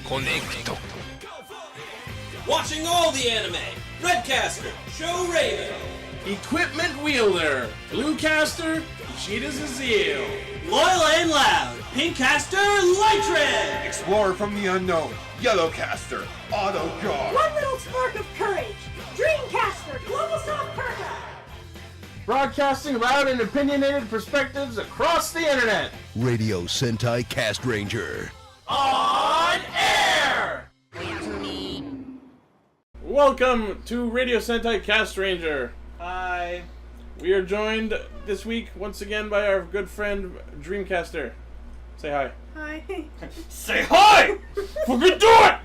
Connect. Watching all the anime. Redcaster, Show Raven. Equipment Wielder, Bluecaster, Ishida's Azeel. Loyal and Loud, Pinkcaster, Lightred. Explorer from the unknown, Yellowcaster, Auto Guard. One little spark of courage, Dreamcaster, Global Soft Perka. Broadcasting loud and opinionated perspectives across the internet. Radio Sentai Castranger. On air! Welcome to Radio Sentai Castranger. Hi. We are joined this week once again by our good friend Dreamcaster. Say hi. Hi. Say hi! Fucking do it!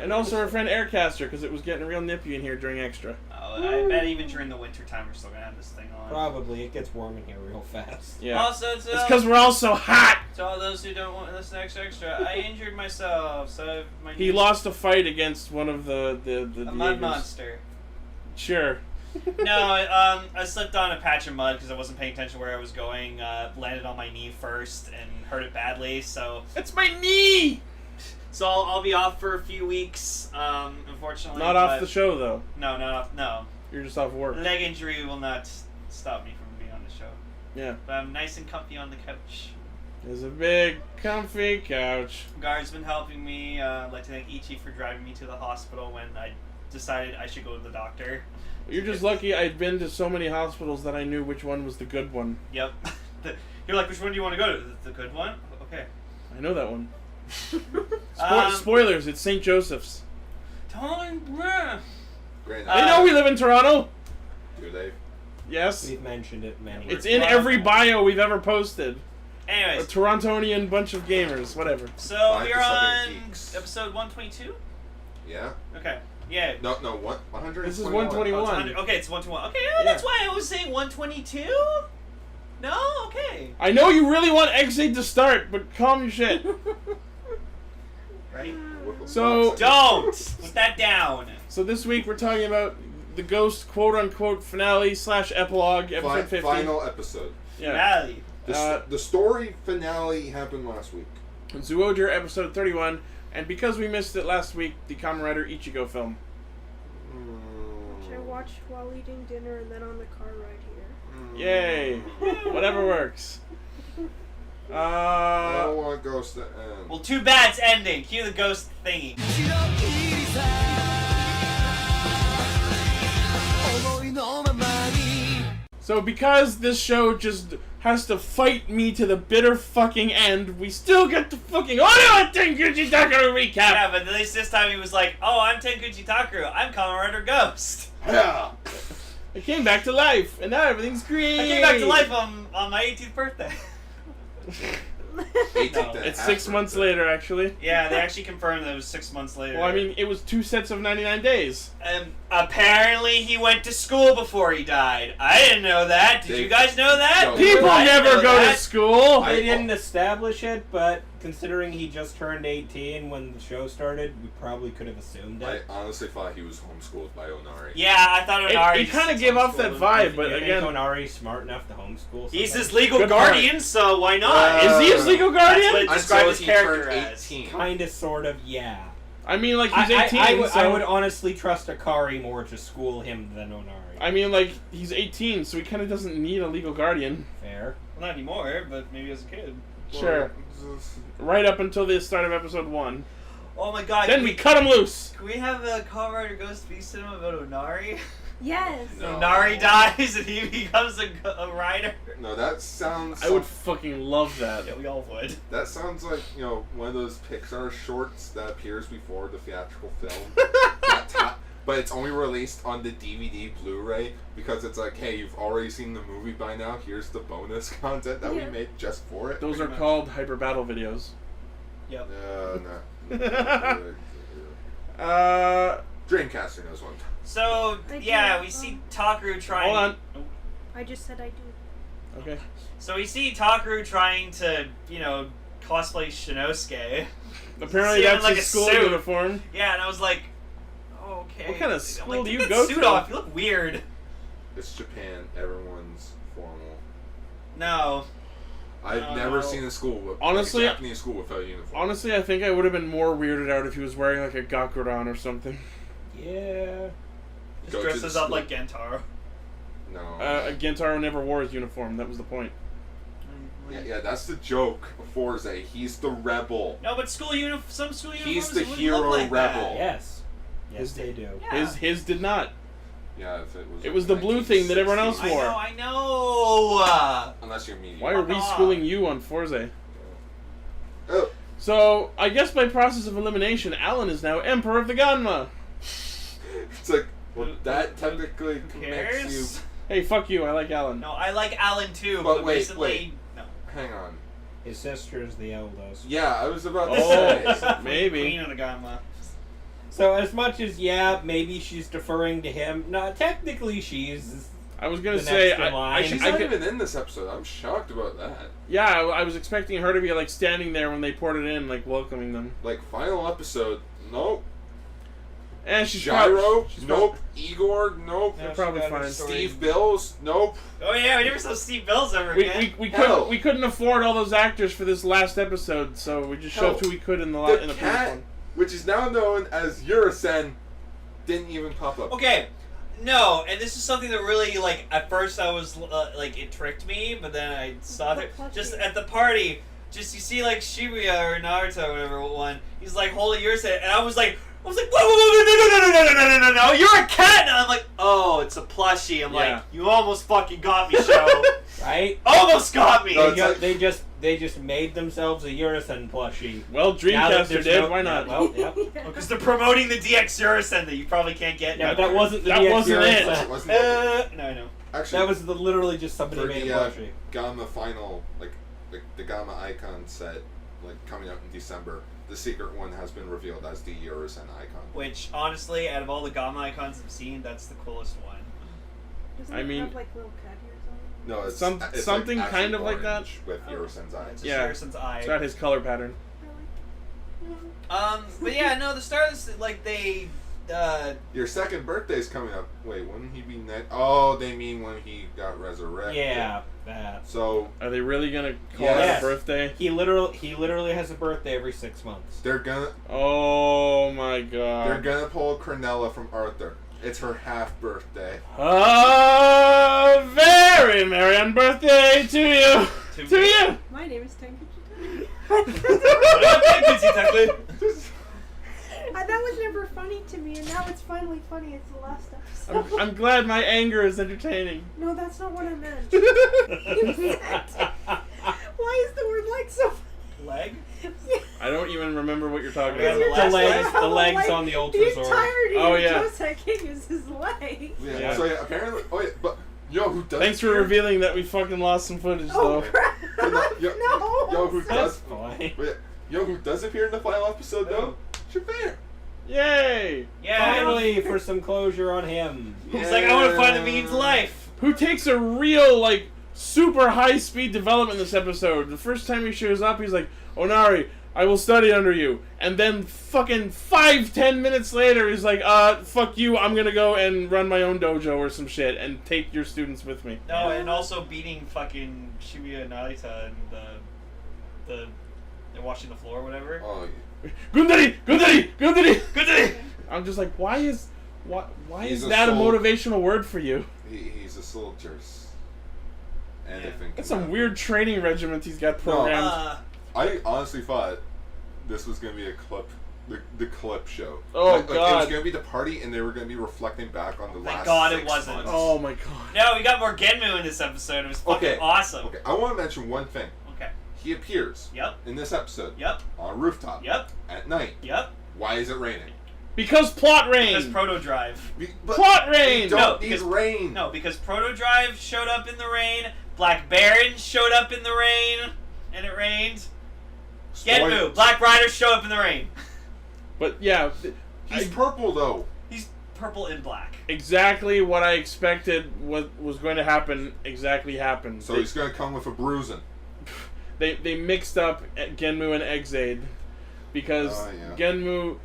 And also our friend Aircaster, because it was getting real nippy in here during Extra. Oh, I bet even during the winter time we're still gonna have this thing on. Probably. It gets warm in here real fast. Yeah. Also, It's because we're all so hot! to all those who don't want to listen to extra, I injured myself, so my He lost a fight against one of the mud Jaegers. monster. Sure. No, I slipped on a patch of mud because I wasn't paying attention where I was going. Landed on my knee first and hurt it badly. So It's my knee! So I'll be off for a few weeks. Unfortunately, Not off the show, though. No, not off. No, You're just off work. leg injury will not stop me from being on the show. Yeah. But I'm nice and comfy on the couch. There's a big, comfy couch. Guard's been helping me. I'd like to thank Ichi for driving me to the hospital when I decided I should go to the doctor. You're just lucky I'd been to so many hospitals that I knew which one was the good one. Yep. You're like, which one do you want to go to? The good one? Okay. I know that one. Spoilers, it's St. Joseph's. Bruh. Great. I know we live in Toronto. Do they? Yes. We've mentioned it many It's in every bio we've ever posted. A Anyways, Torontonian bunch of gamers, whatever. so Five we're to seven on geeks. episode 122? Yeah. Okay. Yeah. No, what? 100. This is Oh, 121. it's 100. Okay, it's 121. Okay, that's why I was saying 122? No? Okay. I know you really want X8 to start, but calm your shit. Ready? So- Don't! Put that down. So this week we're talking about the Ghost quote-unquote finale / epilogue, episode 50. Final episode. Yeah. Rally. The story finale happened last week. Zyuohger episode 31, and because we missed it last week, the Kamen Rider Ichigo film. Which I watched while eating dinner and then on the car ride here. Yay! Whatever works. I don't want Ghost to end. Well, too bad it's ending. Cue the ghost thingy. So because this show just has to fight me to the bitter fucking end, we still get the fucking Tenguchi Takaru recap! Yeah, but at least this time he was like, oh, I'm Tenguchi Takaru. I'm Kamen Rider Ghost. Yeah. I came back to life, and now everything's great! I came back to life on my 18th birthday. It's 6 months later, actually. Yeah, they actually confirmed that it was 6 months later. Well, I mean, it was 2 sets of 99 days. Apparently he went to school before he died. I didn't know that. Did you guys know that? No. People I didn't never know go to that. school! They didn't establish it, but considering he just turned 18 when the show started, we probably could have assumed I it. honestly thought he was homeschooled by Onari. Yeah, I thought Onari. It kind of gave off that vibe, but You think again... Onari's smart enough to homeschool? He's somebody? his legal Good guardian, so why not? Is he his legal guardian? That's what described his character as. 18. Kinda, sort of, yeah. I mean, like, he's 18, I would honestly trust Akari more to school him than Onari. I mean, like, he's 18, so he kind of doesn't need a legal guardian. Fair. Well, not anymore, but maybe as a kid. Sure. Right up until the start of episode 1. Oh my god. Then we cut him loose! Can we have a Kamen Rider Ghost v cinema about Onari? Yes. No. Onari dies and he becomes a rider. No, that sounds. I would fucking love that. Yeah, we all would. That sounds like, one of those Pixar shorts that appears before the theatrical film. But it's only released on the DVD Blu-ray because it's like, hey, you've already seen the movie by now. Here's the bonus content that we made just for it. Those are called hyper battle videos. Yep. No. Dreamcaster knows one. So, I do. yeah, we see Takaru trying... Hold on. I just said I do. Okay. So we see Takaru trying to, cosplay Shinosuke. Apparently See him in, that's like, his a school suit. uniform. Yeah, and I was like, oh, okay. What kind of I'm school like, do you take go that suit to? off. You look weird. It's Japan. Everyone's formal. No. I've never seen a school with Honestly, like a Japanese school without a uniform. Honestly, I think I would have been more weirded out if he was wearing like a gakuran or something. Yeah. Just Go to dresses the up school. like Gentaro. No. Gentaro never wore his uniform. That was the point. Yeah, that's the joke of Forza. He's the rebel. No, but some school uniforms He's the wouldn't hero look like rebel. that. Yes. Yes, they do. Yeah. His did not. Yeah, if it was. It was the blue thing that everyone else wore. I know. Unless you're medium. Why are we Fuck off. schooling you on Forza? Oh, So, I guess by process of elimination, Alan is now Emperor of the Ganma. it's like well, that technically Who makes you. cares? Hey, fuck you, I like Alan. No, I like Alan too, But but wait, recently, wait. no. Hang on. His sister's the eldest. Yeah, I was about to Oh, say. maybe. Queen of the Gamma. So as much as, yeah, maybe she's deferring to him, no, technically she's... I was gonna The say, next in line. She's I not could, even in this episode. I'm shocked about that. yeah, I was expecting her to be like standing there when they poured it in, like welcoming them. Like final episode, nope. And she's Gyro, prob- she's nope. Igor, nope. They're probably fine. Steve Bills, nope. Oh yeah, we never saw Steve Bills ever We, again. we we couldn't afford all those actors for this last episode, so we just Hell, shoved who we could in the The previous cat, one. which is now known as Urisen, didn't even pop up. Okay, no, and this is something that really, like, at first I was, like, it tricked me, but then I saw it. Just at the party, just you see, like, Shibuya or Naruto or whatever one, he's, like, holding yours, and I was like, whoa, no, you're a cat! And I'm like, oh, it's a plushie. I'm Yeah. like, you almost fucking got me, show. Right? Almost got me! No, it's like- They just made themselves a Urisen plushie. Well, Now that Dreamcaster there's did. no- Why not? Yeah, well, yep. Because they're promoting the DX Urisen that you probably can't get. Yeah, but that wasn't the That DX wasn't it. Urisen. Wasn't it? No, I know. Actually, That was literally just somebody for made the a plushie. Gamma final, like the Gamma icon set, like coming out in December. The secret one has been revealed as the Urisen icon. Which, honestly, out of all the Gamma icons I've seen, that's the coolest one. Doesn't I it mean- have like little cat ears on it? No, it's it's something like kind actually of like that. orange with Urisen's eyes. It's just Yeah. Urisen's eye. It's got his color pattern. But yeah, no, the start of this, like, they, Your second birthday's coming up. Wait, wouldn't he be next? Oh, they mean when he got resurrected. Yeah, that. So Are they really gonna call Yes. it a birthday? He literally has a birthday every 6 months. they're gonna Oh my god. pull Cornella from Arthur. It's her half birthday. Oh, very merry on birthday to you. To you. My name is Tenguchi. That was never funny to me, and now it's finally funny. It's the last episode. I'm glad my anger is entertaining. No, that's not what I meant. Why is the word like so funny? leg? I don't even remember what you're talking Yeah, about. The legs on the The Ultrazord. entirety Oh, of yeah. Josei King is his leg. Yeah. Yeah. So yeah, apparently. Oh yeah, but you know who does? Thanks for revealing that we fucking lost some footage, Oh though. crap! Yo, No. yo, who That's does? fine. Wait, you know who does appear in the final episode though? Javert. Yay! Yeah. Finally, for some closure on him. He's like, I want to find the means of life. Who takes a real, like, super high-speed development in this episode. The first time he shows up, he's like, Onari, I will study under you. And then fucking 5-10 minutes later, he's like, fuck you, I'm gonna go and run my own dojo or some shit and take your students with me. No, and also beating fucking Shibuya and Narita and the washing the floor or whatever. Oh, Gundari! Gundari! Gundari! Good day. I'm just like, why is He's a that a soul. motivational word for you? he's a soldier. Anything. That's can some weird training regiment he's got No. programmed. I honestly thought this was gonna be a clip, the clip show. Oh, Like, it was God. gonna be the party, and they were gonna be reflecting back on the Thank last. God it 6 wasn't. months. Oh my god. No, we got more Genmu in this episode. It was fucking Okay. awesome. Okay, I want to mention one thing. Okay. He appears Yep. in this episode Yep. on a rooftop Yep. at night. Yep. Why is it raining? Because plot Because rain! Proto Drive. But Plot we rain! don't No, need because- rain. No, because Proto Drive showed up in the rain. Black Baron showed up in the rain, and it rained. Genmu, Black Rider showed up in the rain. But yeah, He's purple though. He's purple and black. exactly what I expected what was going to happen exactly happened. So he's gonna come with a bruising. They mixed up Genmu and Exade because Oh, yeah. Genmu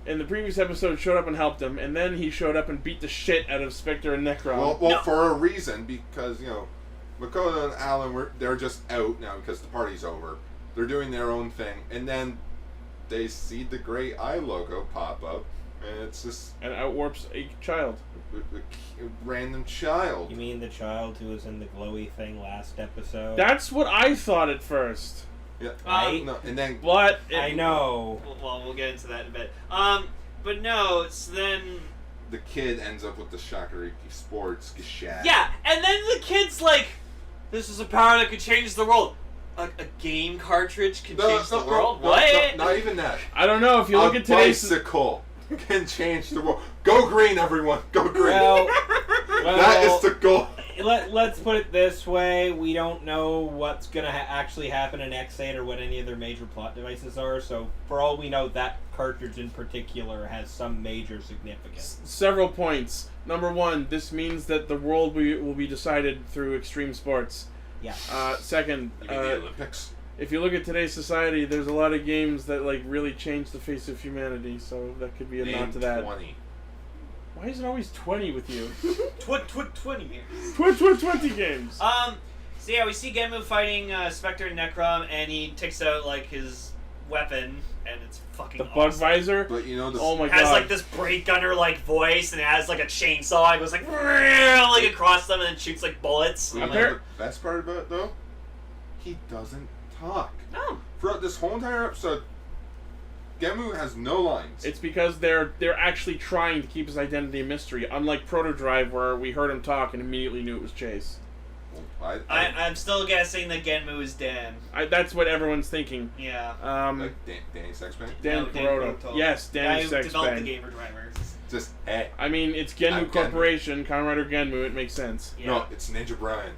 in the previous episode showed up and helped him, and then he showed up and beat the shit out of Spectre and Necron. Well, No. for a reason, because Makoto and Alan they're just out now because the party's over. They're doing their own thing, and then they see the Great Eye logo pop up, and it's just And outwarps a child. a random child. You mean the child who was in the glowy thing last episode? That's what I thought at first. Yeah, Um, and then But I know. Well, we'll get into that in a bit. But no, it's then. the kid ends up with the Shakuriki Sports Gashad. Yeah, and then the kid's like, "This is a power that could change the world." A game cartridge can change the world? What? No, not even that. I don't know if you look A at today's. bicycle can change the world. Go green, everyone. Go green. Well, that is the goal. let's put it this way: we don't know what's gonna actually happen in X8 or what any of their major plot devices are. So, for all we know, that cartridge in particular has some major significance. Several points. Number one, this means that the world will be decided through extreme sports. Yeah. Second, You mean the Olympics? if you look at today's society, there's a lot of games that like really change the face of humanity. So that could be a nod to that. 20. Why is it always 20 with you? 20 years. 20 games. So yeah, we see Genmu fighting Spectre and Necrom, and he takes out like his weapon, and it's fucking The bug awesome. visor. But you know the Oh my It has god. like this brake gunner like voice, and it has like a chainsaw. It goes like like across them, and then shoots like bullets. You know Appar- the best part about it though? He doesn't talk. Oh. Throughout this whole entire episode, Gemu has no lines. It's because they're actually trying to keep his identity a mystery, unlike Proto Drive, where we heard him talk and immediately knew it was Chase. I'm still guessing that Genmu is Dan. That's what everyone's thinking. Yeah. like Danny Sexbang. Dan No, Dan Kuroda. Kuroda. Yes, Guy Danny who developed the Sexbang. gamer drivers. Just hey. I mean, it's Genmu I'm Genmu. Corporation, Kamen Rider Genmu. It makes sense. Yeah. No, it's Ninja Brian.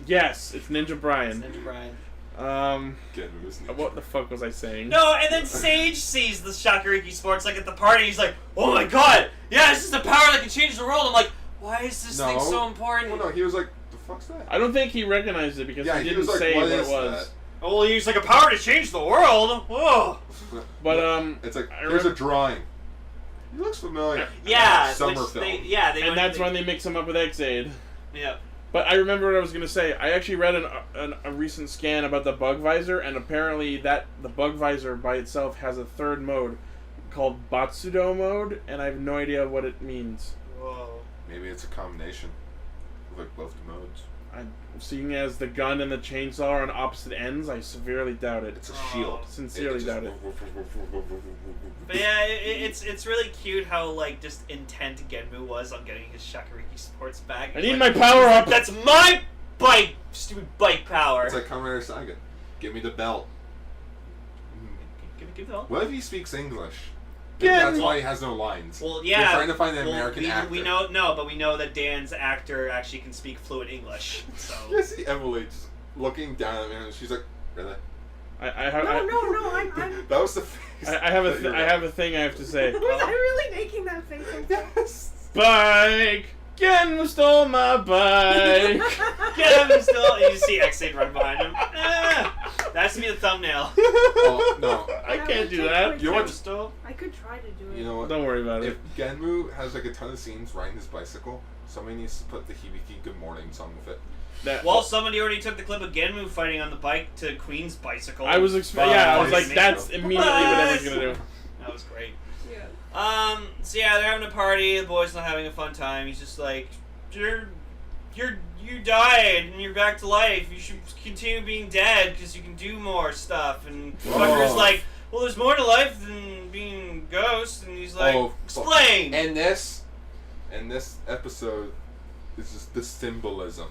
Yes, it's Ninja It's Brian. Ninja Brian. Gemu is Ninja. What the fuck was I saying? No, and then Sage sees the Shakuriki Sports like at the party. He's like, "Oh my god, yeah, this is the power that can change the world." I'm like, "Why is this thing so important?" Well, no, he was like, "The fuck's that?" I don't think he recognized it because Yeah, he he didn't was like, say "What what it is was. Oh, well, he's like a power to change the world. Whoa. But It's like I here's a remember- drawing. He looks familiar. Yeah, Summer which film. they and that's when they mix him up with X-Aid. Yeah. But I remember what I was gonna say. I actually read a recent scan about the bug visor, and apparently the bug visor by itself has a third mode called Batsudo mode, and I have no idea what it means. Whoa. Maybe it's a combination of like both the modes. Seeing as the gun and the chainsaw are on opposite ends, I severely doubt it. It's a shield. Sincerely doubt it. But yeah, it's really cute how like just intent Genmu was on getting his Shakuriki Sports back. I He's need like, my power up! That's my bike, stupid bike power. It's like Kamen Rider Saga. Give me the belt. Give it all. What if he speaks English? Maybe Yeah, that's well- why he has no lines. Well, You're yeah. trying to find an well, American actor. we know but we know that Dan's actor actually can speak fluent English. So You see Emily just looking down at me, and she's like, "Really?" I No, I'm That was the face. I have that you I have a thing I have to say. was I really making that face? Yes. Bike! Genmu stole my bike! get him still. You just see X8 run behind him. That has to be the thumbnail. Oh no. I can't do that. You know what? Still. I could try to do it. You know what? Don't worry about If it. Genmu has like a ton of scenes riding his bicycle, somebody needs to put the Hibiki Good Morning song with it. Well, somebody already took the clip of Genmu fighting on the bike to Queen's bicycle. I was yeah, I was like, Nice. that's immediately what everyone's gonna do. That was great. Yeah. So yeah, they're having a party. The boy's not having a fun time. He's just like, you died and you're back to life. You should continue being dead because you can do more stuff. And Fucker's like, well, there's more to life than being a ghost. And he's like, explain. And this episode is just the symbolism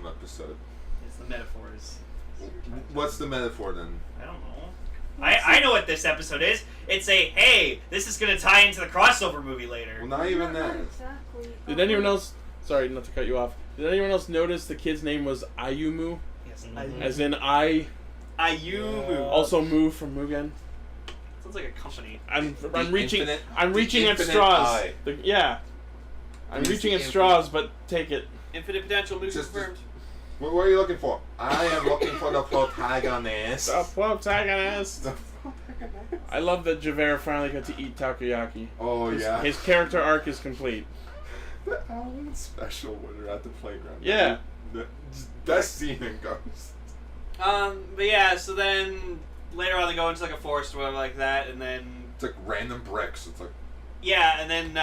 episode. It's the metaphors. What's the metaphor then? I don't know. I know what this episode is. It's a, hey, this is going to tie into the crossover movie later. Well, not even Not that. exactly. Did anyone else? Sorry, not to cut you off. Did anyone else notice the kid's name was Ayumu, Yes, as in I, Ayumu. also Mu from Mugen? Sounds like a company. I'm The reaching. infinite- I'm the reaching at infinite straws. I. Yeah, I'm It is reaching the at infinite- straws, but take it. Infinite potential movie Just- confirmed. What are you looking for? I am looking for the protagonist. The protagonist. The protagonist. I love that Javert finally got to eat takoyaki. Oh yeah. His character arc is complete. The Alan special when they're at the playground. Yeah. The best scene in Ghost. But yeah, so then later on they go into like a forest or whatever like that, and then It's like random bricks. It's like yeah, and then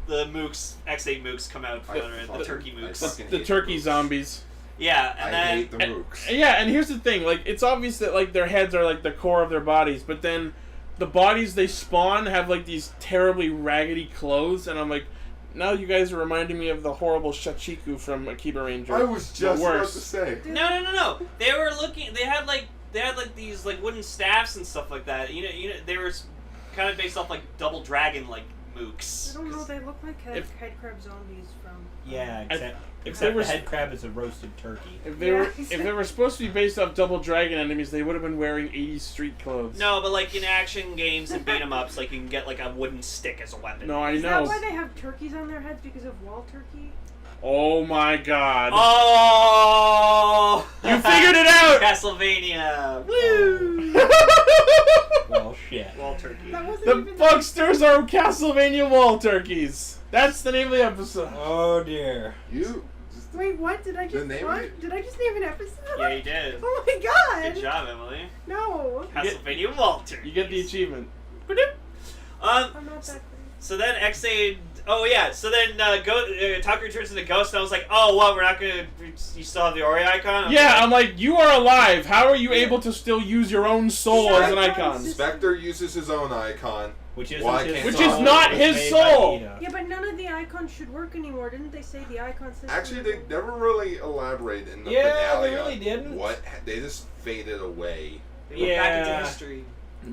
the mooks, X8 mooks come out from under it, the fucking- turkey I mooks. fucking The hate turkey mooks. zombies. Yeah, and I then hate the mooks. Yeah, and here's the thing, like, it's obvious that, like, their heads are, like, the core of their bodies, but then the bodies they spawn have, like, these terribly raggedy clothes, and I'm like, now you guys are reminding me of the horrible Shachiku from Akiba Ranger. I was just But about worse. to say. no. They were looking. They had like these like wooden staffs and stuff like that. You know, they were kind of based off like Double Dragon like mooks. I don't know. They look like If- head crab zombies from. Yeah, except they except were the head crab is a roasted turkey. If they were supposed to be based off Double Dragon enemies, they would have been wearing 80s street clothes. No, but like in action games and beat 'em ups, like you can get like a wooden stick as a weapon. No, I Is that know. why they have turkeys on their heads because of wall turkey? Oh my god. Oh! You figured it out! Castlevania! Woo! Well, shit. Wall turkey. That wasn't The even. Bugsters are Castlevania wall turkeys. That's the name of the episode. Oh dear. You. Just, Wait, what? Did I just? name what? of it? Did I just name an episode? Yeah, you did. Oh my god! Good job, Emily. No, Castlevania wall turkey. You get the achievement. I'm not that great. So then X8. Oh yeah. So then Tucker turns into Ghost, and I was like, oh well, we're not gonna. You still have the Ori icon. I was Yeah, like, I'm like, you are alive. How are you able to still use your own soul as an icon? Spectre uses his own icon. Which is Why his can't Which soul? is not It was his made by soul. Ida. Yeah, but none of the icons should work anymore. Didn't they say the icon system? Actually, they never really elaborate in the Yeah, finale. they really on didn't. What they just faded away. They went back into Yeah. history.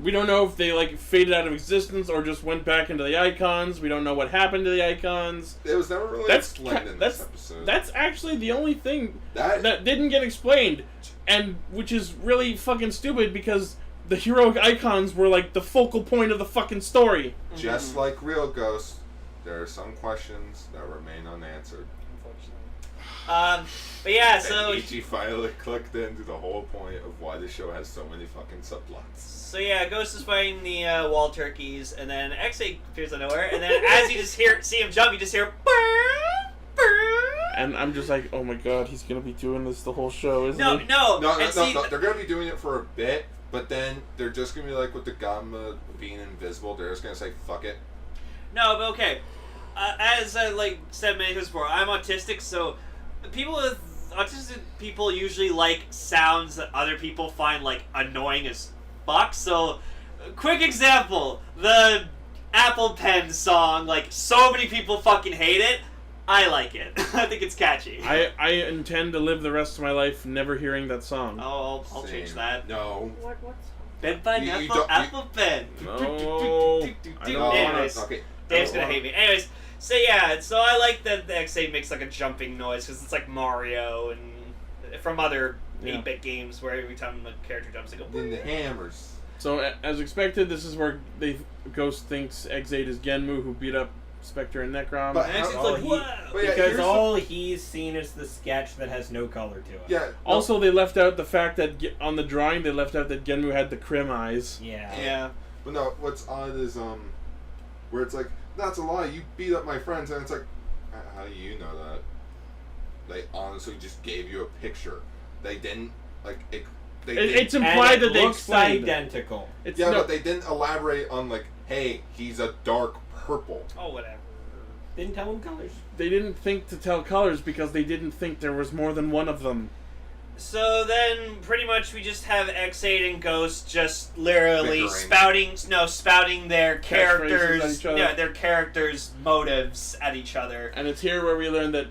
We don't know if they like faded out of existence or just went back into the icons. We don't know what happened to the icons. It was never really That's explained in this episode. That's actually the only thing that that didn't get explained, and which is really fucking stupid because the heroic icons were like the focal point of the fucking story. just like real Ghost, there are some questions that remain unanswered. But yeah, so And Ichi finally clicked into the whole point of why the show has so many fucking subplots. So yeah, Ghost is fighting the wall turkeys, and then X8 appears out of nowhere, and then as you just see him jump, you just hear. And I'm just like, oh my god, he's gonna be doing this the whole show, isn't No, he? no, No, and see, They're gonna be doing it for a bit, but then they're just gonna be like with the Gamma being invisible. They're just gonna say fuck it. no, but okay. As I like said many times before, I'm autistic, so people with autistic people usually like sounds that other people find like annoying as fuck. So, quick example: the Apple Pen song. Like, so many people fucking hate it. I like it. I think it's catchy. I intend to live the rest of my life never hearing that song. Oh, I'll change Same. that. No. What's Pen pineapple, apple pen. No, I don't wanna- Anyways, Okay. Dave's gonna hate me. Anyways, so yeah, so I like that the X8 makes like a jumping noise because it's like Mario and from other Yeah. 8-bit games where every time the character jumps, they go. Then the hammers. So as expected, this is where Ghost thinks X8 is Genmu, who beat up Spectre and Necrom. But And X8's Oh, like, he- whoa. But yeah, Because here's all he's seen is the sketch that has no color to it. yeah. Also, they left out the fact that on the drawing, they left out that Genmu had the Krim eyes. Yeah. Yeah. But no, what's odd is where it's like that's a lie. You beat up my friends, and it's like, how do you know that? They honestly just gave you a picture. They didn't like it. They didn't, It's implied And it that they looks explained it. identical. It's yeah, no, but they didn't elaborate on like, hey, he's a dark purple. Oh, whatever. Didn't tell him colors. they didn't think to tell colors because they didn't think there was more than one of them. So then, pretty much, we just have X8 and Ghost just literally Bickering. spouting their Catchphrases at characters, each other. yeah, their characters' motives at each other. And it's here where we learn that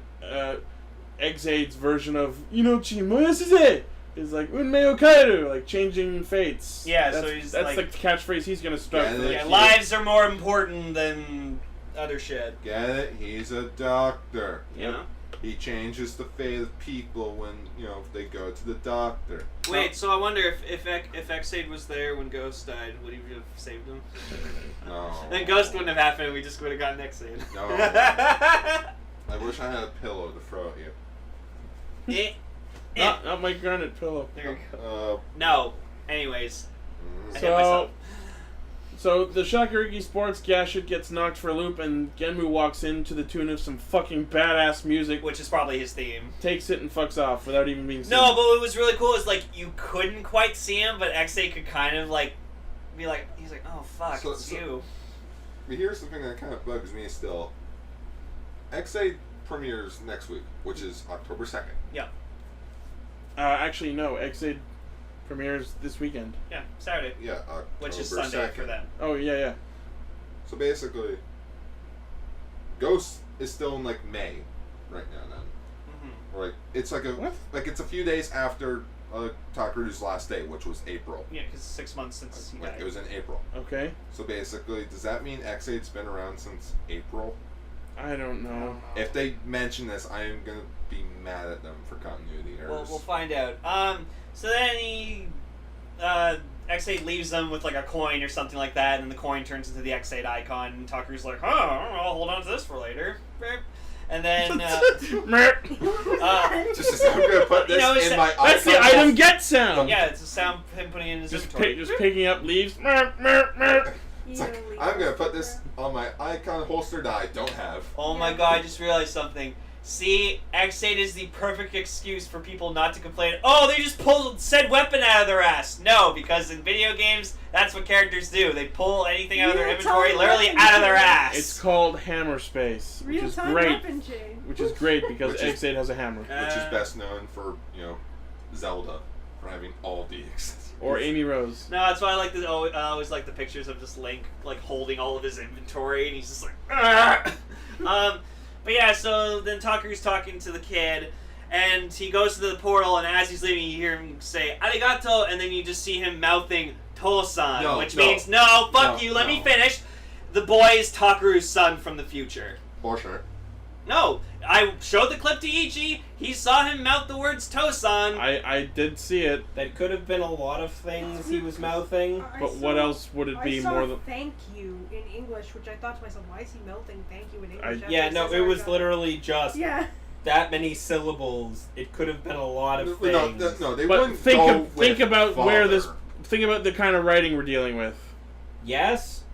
X8's version of Inochi Moyasuse is like Unmei Okairu, like changing fates. Yeah, that's, so he's that's like- the catchphrase he's gonna start. Yeah, for and the Yeah, kid. lives are more important than other shit. Get it? He's a doctor. You know? He changes the fate of people when they go to the doctor. Wait, so I wonder if X8 was there when Ghost died, would he have saved him? No. Then Ghost wouldn't have happened, and we just would have gotten X8. No. I wish I had a pillow to throw at you. Not my granite pillow. There you go. Uh, No. Anyways, I hit So, myself. So the Shakurigi Sports Gashet gets knocked for a loop, and Genmu walks in to the tune of some fucking badass music, Which is probably his theme. takes it and fucks off without even being seen. No, but what was really cool is like you couldn't quite see him, but XA could kind of like be like, he's like, oh fuck, it's you. But here's the thing that kind of bugs me still. XA premieres next week, which is October 2nd. Yeah. Actually, no. X8 premieres this weekend. Yeah, Saturday. Yeah, October Which is Sunday 2nd. for them. Oh, yeah. So basically, Ghost is still in like May right now. Then, or like it's like it's a few days after Takeru's last day, which was April. Yeah, because 6 months since he Like died. it was in April. Okay. So basically, does that mean X8's been around since April? I don't know. If they mention this, I am gonna be mad at them for continuity errors. Well, we'll find out. So then he, X8 leaves them with like a coin or something like that, and the coin turns into the X8 icon, and Takeru's like, I'll hold on to this for later. And then, just I'm gonna put this in my. That's the item get sound. yeah, it's a sound him putting in his inventory. Just picking up leaves. It's like, I'm gonna put this on my icon holster that I don't have. Oh my god, I just realized something. See, X8 is the perfect excuse for people not to complain. Oh, they just pulled said weapon out of their ass. No, because in video games, that's what characters do. They pull anything out of their inventory literally out of their ass. It's called hammer space, which is Real-time great. weapon chain. Which is great because Which is- X8 has a hammer. Which is best known for, Zelda, for having all the accessories. Or Amy Rose. No, that's why I like the. I always like the pictures of just Link like holding all of his inventory, and he's just like. Argh! But yeah, so then Takeru's talking to the kid, and he goes to the portal, and as he's leaving, you hear him say "arigato," and then you just see him mouthing "Tosan," which means no, fuck you, let me finish. The boy is Takeru's son from the future. For sure. No, I showed the clip to Ichi. He saw him mouth the words Tosan. I did see it, That could have been a lot of things he was mouthing. but what else would it be I saw more than... thank you in English, which I thought to myself, why is he melting thank you in English? after Yeah, he no, says it was arigato? literally just Yeah. that many syllables. It could have been a lot of No, things. they But wouldn't think go think with about where this... father. Think about the kind of writing we're dealing with. Yes,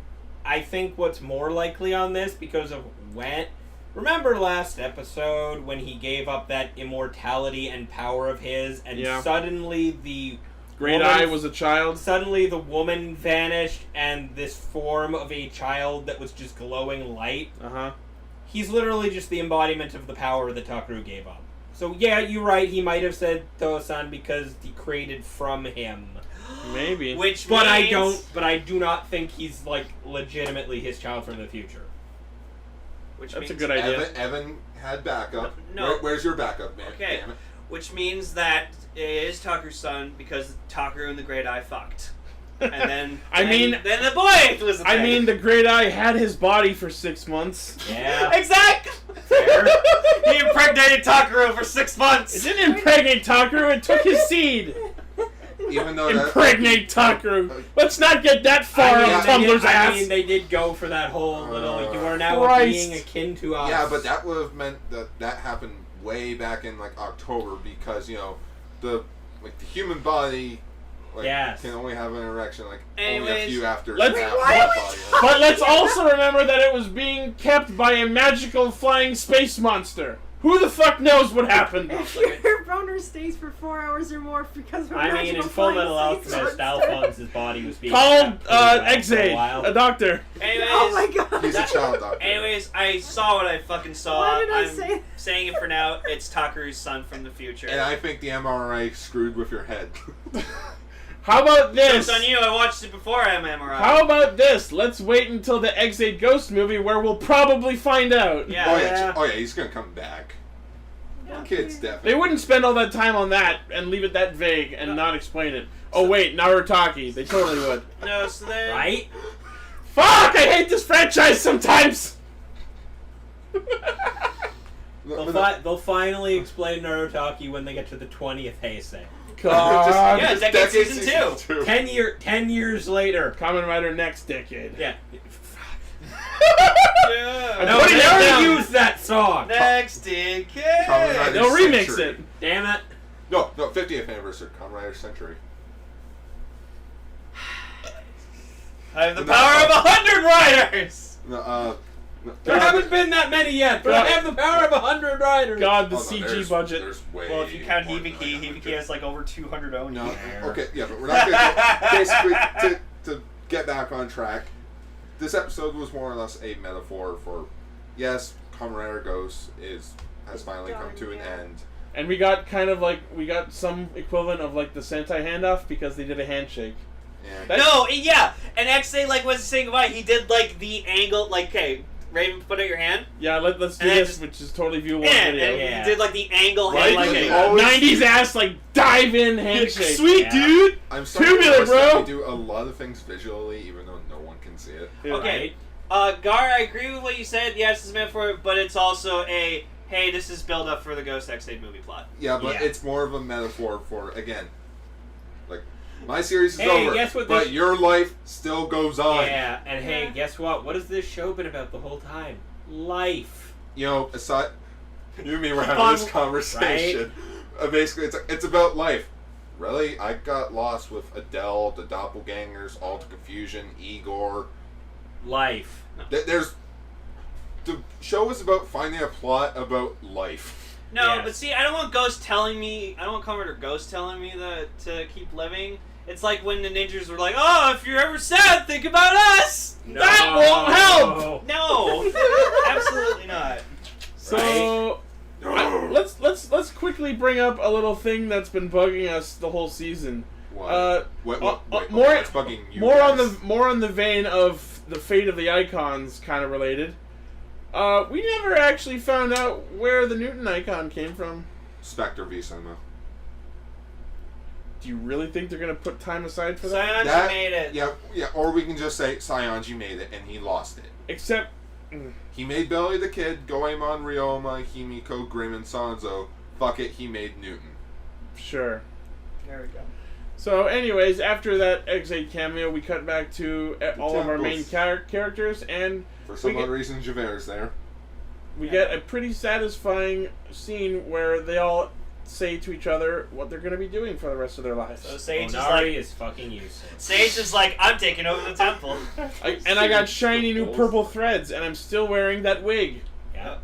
I think what's more likely on this because of when. Remember last episode when he gave up that immortality and power of his, and Yeah. suddenly the Great woman- Eye was a child. Suddenly the woman vanished, and this form of a child that was just glowing light. Uh-huh. He's literally just the embodiment of the power that Takeru gave up. So yeah, you're right. He might have said Tosan because he created from him. Maybe. Which But means, I do not think he's like legitimately his child from the future. Which That's a means, good idea. Evan had backup. No. Where's your backup, man? Okay. Damn it. Which means that it is Takeru's son because Takeru and the Great Eye fucked. And then then the boy was the I thing. mean, the Great Eye had his body for 6 months. Yeah. Exactly! Fair. He impregnated Takeru for 6 months! It didn't impregnate Takeru, it took his seed. Even though that, Impregnate Takeru. Let's not get that far I mean, on they did- Tumblr's ass. I mean, they did go for that whole little. You are now Christ. being akin to us. yeah, but that would have meant that happened way back in like October because the human body Yes. can only have an erection only a Anyways, few after let's- half Why the are we- body. But let's also remember that it was being kept by a magical flying space monster. Who the fuck knows what happened? If your boner stays for 4 hours or more because of a I mean, in magical Full flying Metal space Alchemist, monster. Alphonse's body was being Called kept pretty well for a X8, while. a doctor. Anyways, Oh my god. He's a child doctor. anyways, I saw what I fucking saw. Why did I I'm say that? saying it for now. It's Takeru's son from the future. And I think the MRI screwed with your head. How about this? Jokes on you, I watched it before I had my MRI. How about this? Let's wait until the X8 Ghost movie where we'll probably find out. Yeah. Oh yeah, he's gonna come back. Kids definitely. They wouldn't spend all that time on that and leave it that vague and not explain it. Oh wait, Narutaki. They totally would. No, so then... Right? Fuck! I hate this franchise sometimes! They'll finally explain Narutaki when they get to the 20th Heisei. God. Yeah, Decade Season 2. 10 years later. Kamen Rider next decade. Yeah. Yeah. No, putting they it already down. used that song. Next decade. Kamen Rider They'll remix Century. it. Damn it. No, 50th anniversary, Kamen Rider Century. I have the power of 100 riders! There haven't been that many yet, but I have the power of 100 riders. God, the CG budget. There's way Well, if you count more than Hibiki has like over 200 Oni. No, okay, yeah, but we're not gonna basically to get back on track. This episode was more or less a metaphor for, yes, Kamen Rider Ghost has finally come to an end. And we got some equivalent of like the Sentai handoff because they did a handshake. Yeah. And XA like was saying goodbye. He did like the angle, like, okay, Raven, put out your hand. Yeah, let's do this, which is totally viewable on video. And he did like the angle Right? handshake. Like 90s ass, like dive in handshake. Sweet, dude. I'm sorry, Tubular, bro. We do a lot of things visually, even though no one can see it. Okay, Gar, I agree with what you said. Yes, it's meant for it, but it's also a hey, this is build up for the Ghost X8 movie plot. Yeah, but it's more of a metaphor for, again, like, my series is Hey, over, guess what but this- your life still goes on. Yeah, and hey, guess what? What has this show been about the whole time? Life. You know, aside, you and me were having this conversation. Basically, it's about life. Really, I got lost with Adele, the doppelgangers, all the confusion, Igor. Life. The show is about finding a plot about life. No, Yes. but see, I don't want Kamen Rider Ghost telling me that to keep living. It's like when the ninjas were like, "Oh, if you're ever sad, think about us." No. That won't help. No, absolutely not. So let's quickly bring up a little thing that's been bugging us the whole season. What? Wait, more what's bugging you more guys? on the vein of the fate of the icons, kind of related. We never actually found out where the Newton icon came from. Spectre v Cinema. Do you really think they're gonna put time aside for that? Sionji made it. Yeah, or we can just say Sionji made it and he lost it. Except, He made Belly the Kid, Goemon, Ryoma, Himiko, Grim, and Sanzo. Fuck it, he made Newton. sure. There we go. So, anyways, after that X8 cameo, we cut back to all of our main temples. characters, and For some We odd reason, Javert's there. we get a pretty satisfying scene where they all say to each other what they're going to be doing for the rest of their lives. So Sage Onari is fucking useless. Sage is like, I'm taking over the temple. I got shiny new purple threads, and I'm still wearing that wig. Yeah.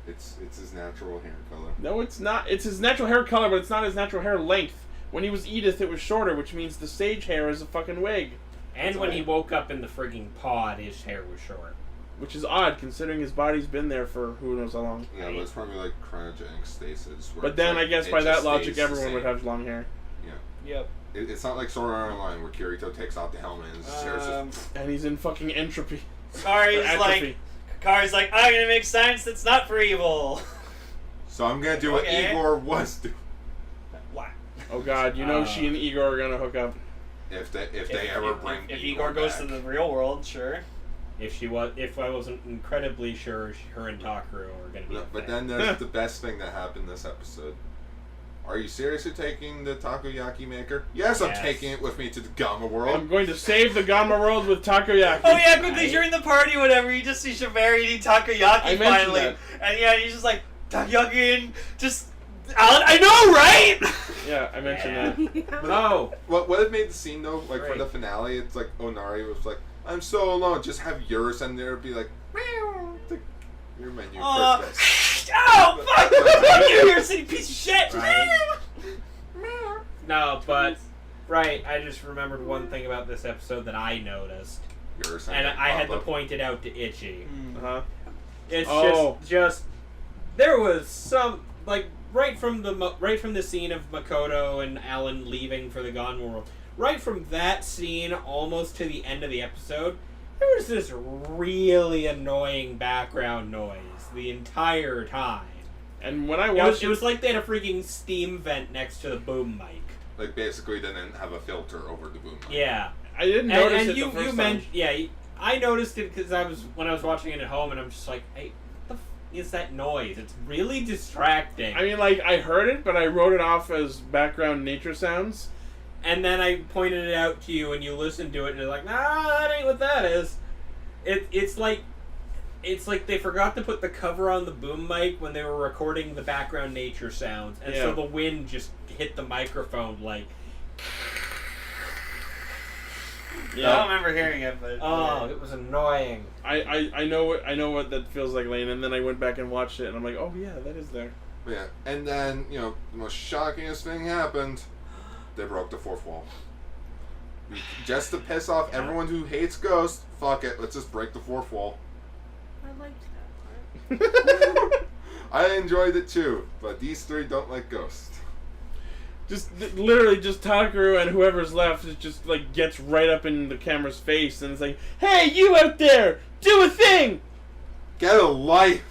It's his natural hair color. No, it's not. It's his natural hair color, but it's not his natural hair length. When he was Edith, it was shorter, which means the Sage hair is a fucking wig. And when he woke up in the frigging pod, his hair was short. Which is odd, considering his body's been there for who knows how long. Yeah, but it's probably like cryogenic stasis. Where But it's then like, I guess it by that just logic, stays the everyone would same. have long hair. Yeah. Yep. It's not like Sword Art Online where Kirito takes off the helmet and his hair is just... And he's in fucking entropy. Kari's Or atrophy. like, I'm gonna make science that's not for evil. So I'm gonna do what Okay. Igor was doing. What? Oh god, you know she and Igor are gonna hook up. If they ever bring if Igor goes back. to the real world, sure. If I wasn't incredibly sure her and Takaru are gonna be. But then there's the best thing that happened this episode. Are you seriously taking the takoyaki maker? Yes, I'm Yes. taking it with me to the Gamma I'm world. going to save the Gamma world with takoyaki. Oh yeah, quickly Right. during the party, whatever, you just see Javert eating takoyaki I mentioned finally, that. and yeah, he's just like takoyaki and just. I know, right? Yeah, I mentioned that. Oh, What it made the scene though, like for Right. the finale, it's like Onari was like, "I'm so alone." Just have yours in there, be like, "Meow." Like, your menu. Perfect. Oh fuck! Fuck you, you're a city piece of shit. Right. no, but right. I just remembered one thing about this episode that I noticed, Yours and I had to pop-up. point it out to Itchy. Uh-huh. It's Oh. just there was some like right from the scene of Makoto and Alan leaving for the Gone World. Right from that scene almost to the end of the episode, there was this really annoying background noise the entire time. And when I It watched was like they had a freaking steam vent next to the boom mic. Like basically, they didn't have a filter over the boom. Yeah. I didn't notice And it you the first time. mentioned, I noticed it because when I was watching it at home, and I'm just like, hey, what the is that noise? It's really distracting. I mean, like, I heard it, but I wrote it off as background nature sounds. And then I pointed it out to you, and you listened to it, and you're like, nah, that ain't what that is. It's like they forgot to put the cover on the boom mic when they were recording the background nature sounds, and so Yeah. the wind just hit the microphone like. I don't remember hearing it, but it was annoying. I know what that feels like, Lane. And then I went back and watched it, and I'm like, oh yeah, that is there. Yeah, and then the most shockingest thing happened. They broke the fourth wall. Just to piss off everyone who hates Ghost. Fuck it, let's just break the fourth wall. I liked that part. I enjoyed it too, but these three don't like Ghost. Just literally, just Takaru and whoever's left is just like gets right up in the camera's face and it's like, "Hey, you out there, do a thing." Get a life.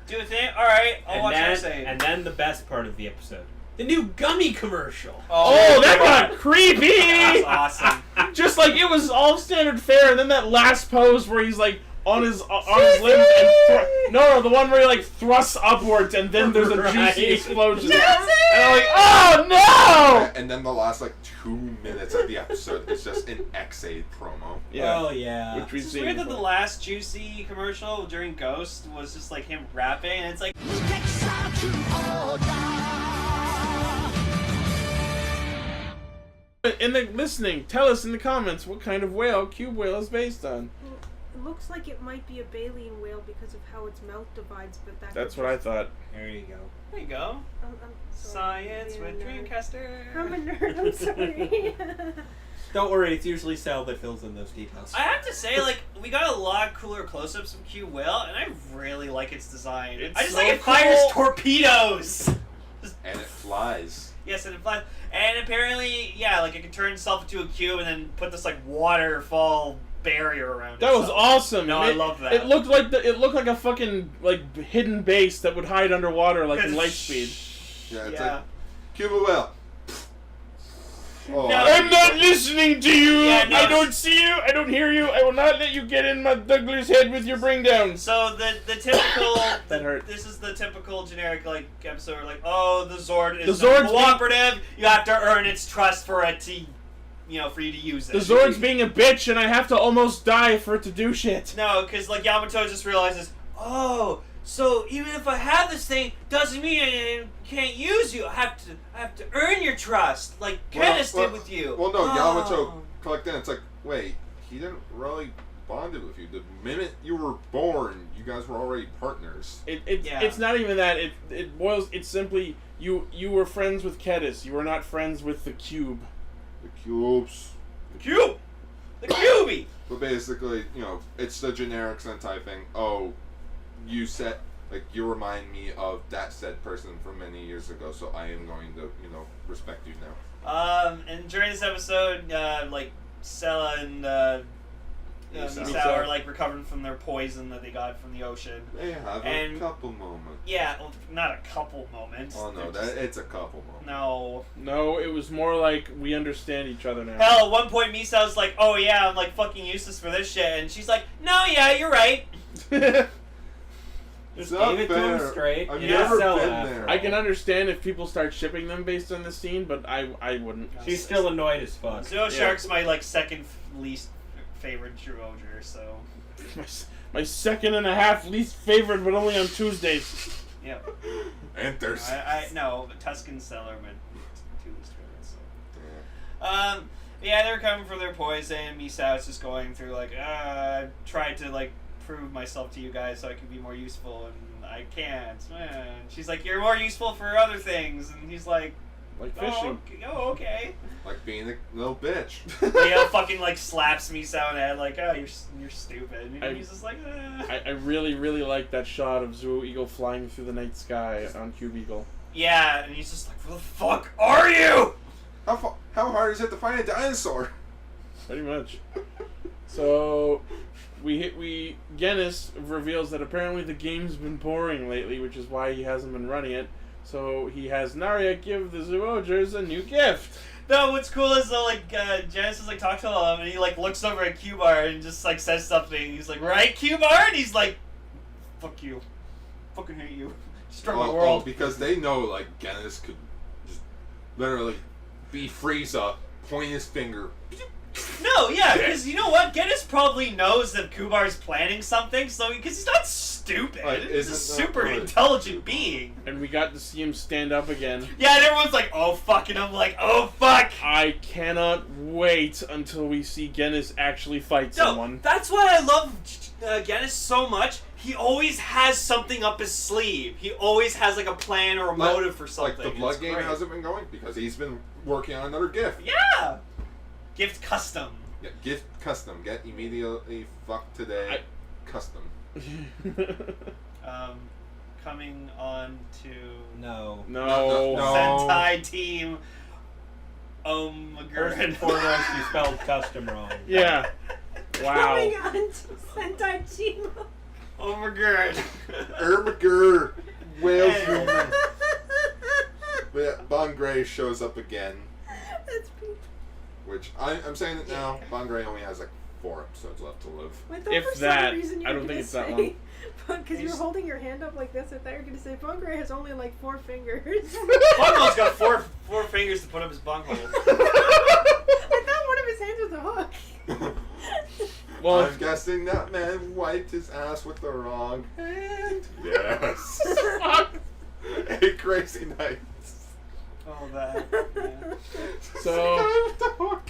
Do a thing. All right, I'll watch that. And then the best part of the episode, the new gummy commercial. Oh, that got creepy. That's awesome. Just like it was all standard fare, and then that last pose where he's like on his limbs and the one where he like thrusts upwards and then there's a juicy explosion. And I'm like, oh no! And then the last 2 minutes of the episode is just an X-Aid promo. Yeah. Oh yeah. Which we've It's seen weird that before. the last juicy commercial during Ghost was just like him rapping, and it's like. In the listening, tell us in the comments what kind of whale Cube Whale is based on. Well, it looks like it might be a baleen whale because of how its mouth divides, but That's what I thought. There you go. There you go. I'm sorry, Science I'm with being a nerd. Dreamcaster. I'm a nerd, I'm sorry. Don't worry, it's usually Sal that fills in those details. I have to say, we got a lot cooler close-ups of Cube Whale, and I really like its design. It's I just so like it cool. fires torpedoes. And it flies. Yes, and it flies. And apparently, it can turn itself into a cube and then put this waterfall barrier around. That was itself. awesome. No, I love that. It looked like a fucking hidden base that would hide underwater like in Lightspeed. Yeah, it's like Cuba Whale. Oh, No. I'm not listening to you. Yeah, no. I don't see you. I don't hear you. I will not let you get in my Douglas head with your bring downs. So the typical That hurt. This is the typical generic episode where the Zord is The Zord's cooperative. You have to earn its trust for it to, for you to use it. The Zord's being a bitch, and I have to almost die for it to do shit. No, because Yamato just realizes, so even if I have this thing, doesn't mean I can't use you. I have to earn your trust, like Kenneth did with you. Well, no, Yamato clicked in. It's like, wait, he didn't really bond it with you. The minute you were born, you guys were already partners. It's not even that. It boils. It's simply you were friends with Kedis. You were not friends with the cube. The cubes. The cube, the cubie. But basically, it's the generic Sentai thing. Oh, you remind me of that said person from many years ago, so I am going to, respect you now. And during this episode, Sella and Misao are recovering from their poison that they got from the ocean. They have a couple moments. Yeah, well, not a couple moments. Oh no, it's a couple moments. No, it was more like we understand each other now. Hell, at one point Misao's like, "Oh yeah, I'm fucking useless for this shit," and she's like, "No, yeah, you're right." Just It's not gave it to him fair. straight. I've Yeah. never Sell been it. there. I can understand if people start shipping them based on the scene, but I wouldn't. She's still annoyed as fuck. Zyuohger's my second least favorite Zyuohger, so My second and a half least favorite, but only on Tuesdays. yeah. And there's. No, but Tuscan Cellar, my two least favorites. So. Yeah. Yeah, they're coming for their poison. Misao's just going through I tried to prove myself to you guys so I can be more useful, and I can't. Man. She's like, "You're more useful for other things," and he's like, Like fishing. Oh, okay. Like being a little bitch. Leo fucking slaps Misao in the head like, "Oh, you're stupid." And he's just like, I really, really like that shot of Zyuohger flying through the night sky on Cube Eagle. Yeah, and he's just like, "Where the fuck are you?" How hard is it to find a dinosaur? Pretty much. So Genis reveals that apparently the game's been boring lately, which is why he hasn't been running it. So he has Naria give the Zyuohgers a new gift. No, what's cool is though, Genesis talks to him, and he looks over at Q-Bar and just says something. He's like, "Right, Q-Bar?" And he's like, "Fuck you, fucking hate you, destroy my world." Because they know Genis could just literally be Frieza, point his finger, No, yeah, because you know what? Genis probably knows that Kubar's planning something, so because he's not stupid. He's a super intelligent being. And we got to see him stand up again. Yeah, and everyone's like, oh fuck, and I'm like, oh fuck. I cannot wait until we see Genis actually fight someone. That's why I love Genis so much. He always has something up his sleeve. He always has like a plan or a motive for something. Like the blood game hasn't been going because he's been working on another gift. Yeah! Gift custom. Yeah, gift custom. Get immediately fucked today. Custom. Coming on to No. Sentai Team First and foremost, you spelled custom wrong. Yeah. Wow. Coming on to Sentai Team. Overkill. Overkill. Whale human. But yeah, Bon Gray shows up again. That's beautiful. Which, I'm saying it now, Bon Gray only has like 4 episodes left to live. I thought If for that, some reason you I were don't think gonna it's that say, long. Because you were holding your hand up like this, I thought you were going to say, Bungray has only like 4 fingers. Bungo's got four fingers to put up his bunghole. I thought one of his hands was a hook. Well, I'm guessing that man wiped his ass with the wrong hand. Yes. A crazy night. Oh, that. Yeah. So,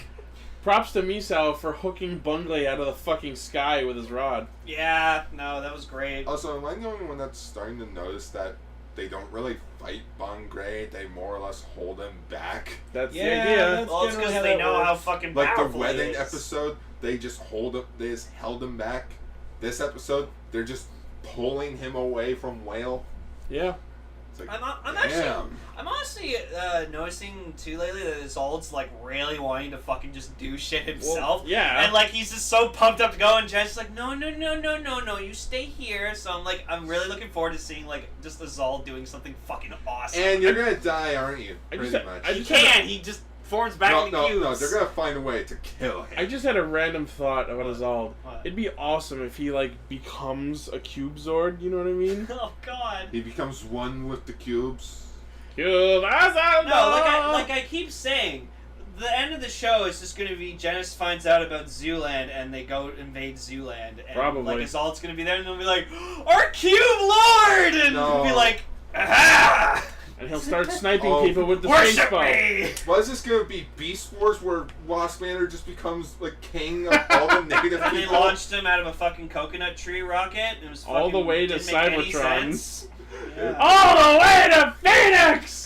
props to Misao for hooking Bungley out of the fucking sky with his rod. Yeah, no, that was great. Also, am I the only one that's starting to notice that they don't really fight Bon Gray? They more or less hold him back. That's the Yeah, idea. that's Well, it's generally because how they that know how works. fucking Like the powerful he wedding is. episode, they just held him back. This episode, they're just pulling him away from Whale. Yeah. It's like, I'm honestly noticing too lately that Isolde's like really wanting to fucking just do shit himself. Well, yeah. And like he's just so pumped up to go, and Jen's like, no, you stay here. So I'm really looking forward to seeing like just Isolde doing something fucking awesome. And you're gonna die, aren't you? Pretty much. He can't. He just forms back into cubes. No, they're gonna find a way to kill him. I just had a random thought about Isolde. What? It'd be awesome if he like becomes a cube Zord, you know what I mean? Oh God. He becomes one with the cubes. Cube Isolde! No, like I keep saying, the end of the show is just going to be Genis finds out about Zooland and they go invade Zooland. And Probably. like Isolde's going to be there and they'll be like, our cube lord! And No. he'll be like, aha! And he'll start sniping Oh, people with the Worship baseball. me! Why is this gonna be Beast Wars where Wasp Manor just becomes like king of all the native And they people? launched him out of a fucking coconut tree rocket. It was All the way to didn't make any Cybertron. sense. Yeah. All the way to Phoenix!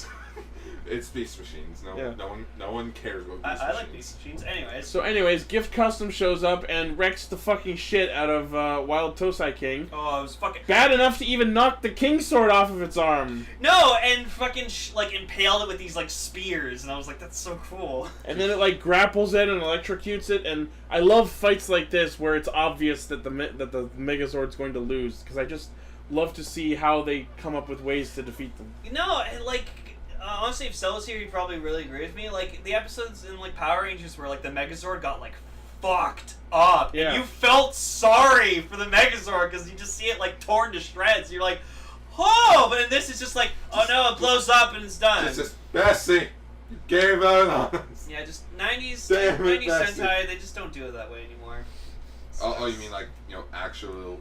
It's Beast Machines. Yeah. No one cares about Beast I Machines. like these machines. Anyways. So anyways, Gift Custom shows up and wrecks the fucking shit out of Wild Tosai King. Oh, it was fucking... Bad enough to even knock the King Sword off of its arm. No, and fucking like impaled it with these like spears, and I was like, that's so cool. And then it like grapples it and electrocutes it, and I love fights like this where it's obvious that the Megazord's going to lose, because I just love to see how they come up with ways to defeat them. No, and like honestly, if Cell was here, he'd probably really agree with me. Like the episodes in like Power Rangers where like the Megazord got like fucked up, Yeah. and you felt sorry for the Megazord because you just see it like torn to shreds. You're like, oh, but in this it's just like, oh no, it blows up and it's done. It's just Bessie. You gave out on us. Yeah, just 90s Damn it, 90s Bessie. Sentai, they just don't do it that way anymore. Oh, you mean like actual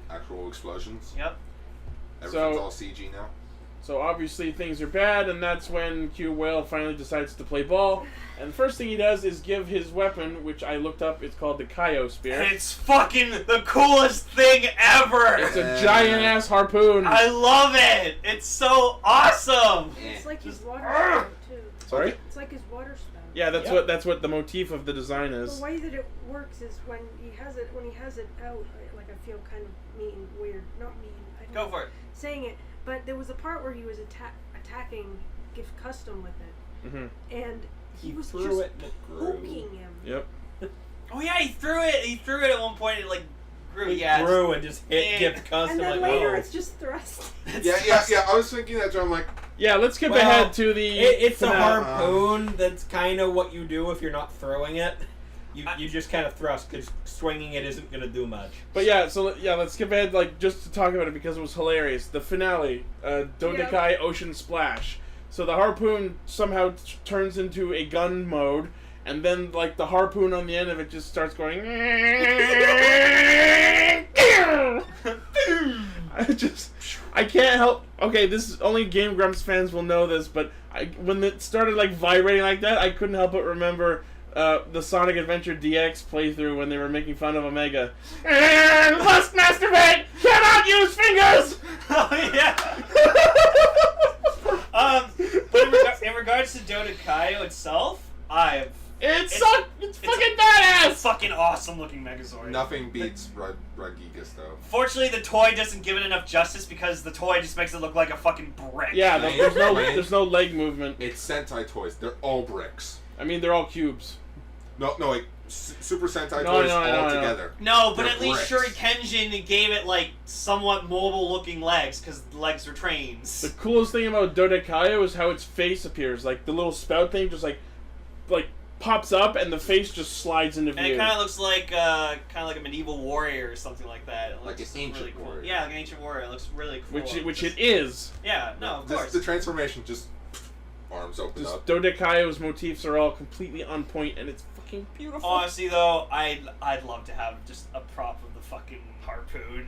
explosions? Yep. Everything's So- all CG now. So obviously things are bad, and that's when Q Whale finally decides to play ball. And the first thing he does is give his weapon, which I looked up, it's called the Dodekai-oh spear. And it's fucking the coolest thing ever! It's a giant-ass harpoon. I love it! It's so awesome! It's like his water spout, too. Sorry? It's like his water spout. Yeah, that's Yep. that's what the motif of the design The is. way that it works is when he has it out, like I feel kind of mean, weird, not mean. I don't Go know for it. saying it, but there was a part where he was attacking Gift Custom with it, Mm-hmm. and he was threw just it and it grew. poking him. Yep. Oh yeah, he threw it at one point and it like grew, It yeah. grew and just hit Yeah. Gift Custom And then like, later whoa. it's just thrust. Yeah. I was thinking that, so I'm like, Yeah, let's skip Well, ahead to the. It's a finale. harpoon that's kind of what you do if you're not throwing it. You just kind of thrust because swinging it isn't going to do much. But yeah, so yeah, let's skip ahead, like, just to talk about it because it was hilarious. The finale, Dodekai Ocean Splash. So the harpoon somehow turns into a gun mode, and then like the harpoon on the end of it just starts going. I can't help. Okay, this is only Game Grumps fans will know this, but when it started like vibrating like that, I couldn't help but remember the Sonic Adventure DX playthrough when they were making fun of Omega. Must masturbate! Cannot use fingers! Oh, yeah. But in regards to Dodekai-oh itself, it's fucking badass! a fucking awesome looking Megazord. Nothing beats Rodriguez though. Fortunately, the toy doesn't give it enough justice because the toy just makes it look like a fucking brick. Yeah, there's no leg movement. It's Sentai toys. They're all bricks. I mean, they're all cubes. No, like Super Sentai toys all together. No, but They're at least bricks. Shurikenjin gave it like somewhat mobile-looking legs because the legs are trains. The coolest thing about Dodekai-oh is how its face appears. Like the little spout thing just like pops up and the face just slides into view. And it kind of looks like a medieval warrior or something like that. It Like looks an ancient really cool. warrior. Yeah, like an ancient warrior. It looks really cool. Which it is. Yeah, no, of course. The transformation just arms open Just up. Dodekai-oh's motifs are all completely on point and it's fucking beautiful. Honestly, though, I'd love to have just a prop of the fucking harpoon.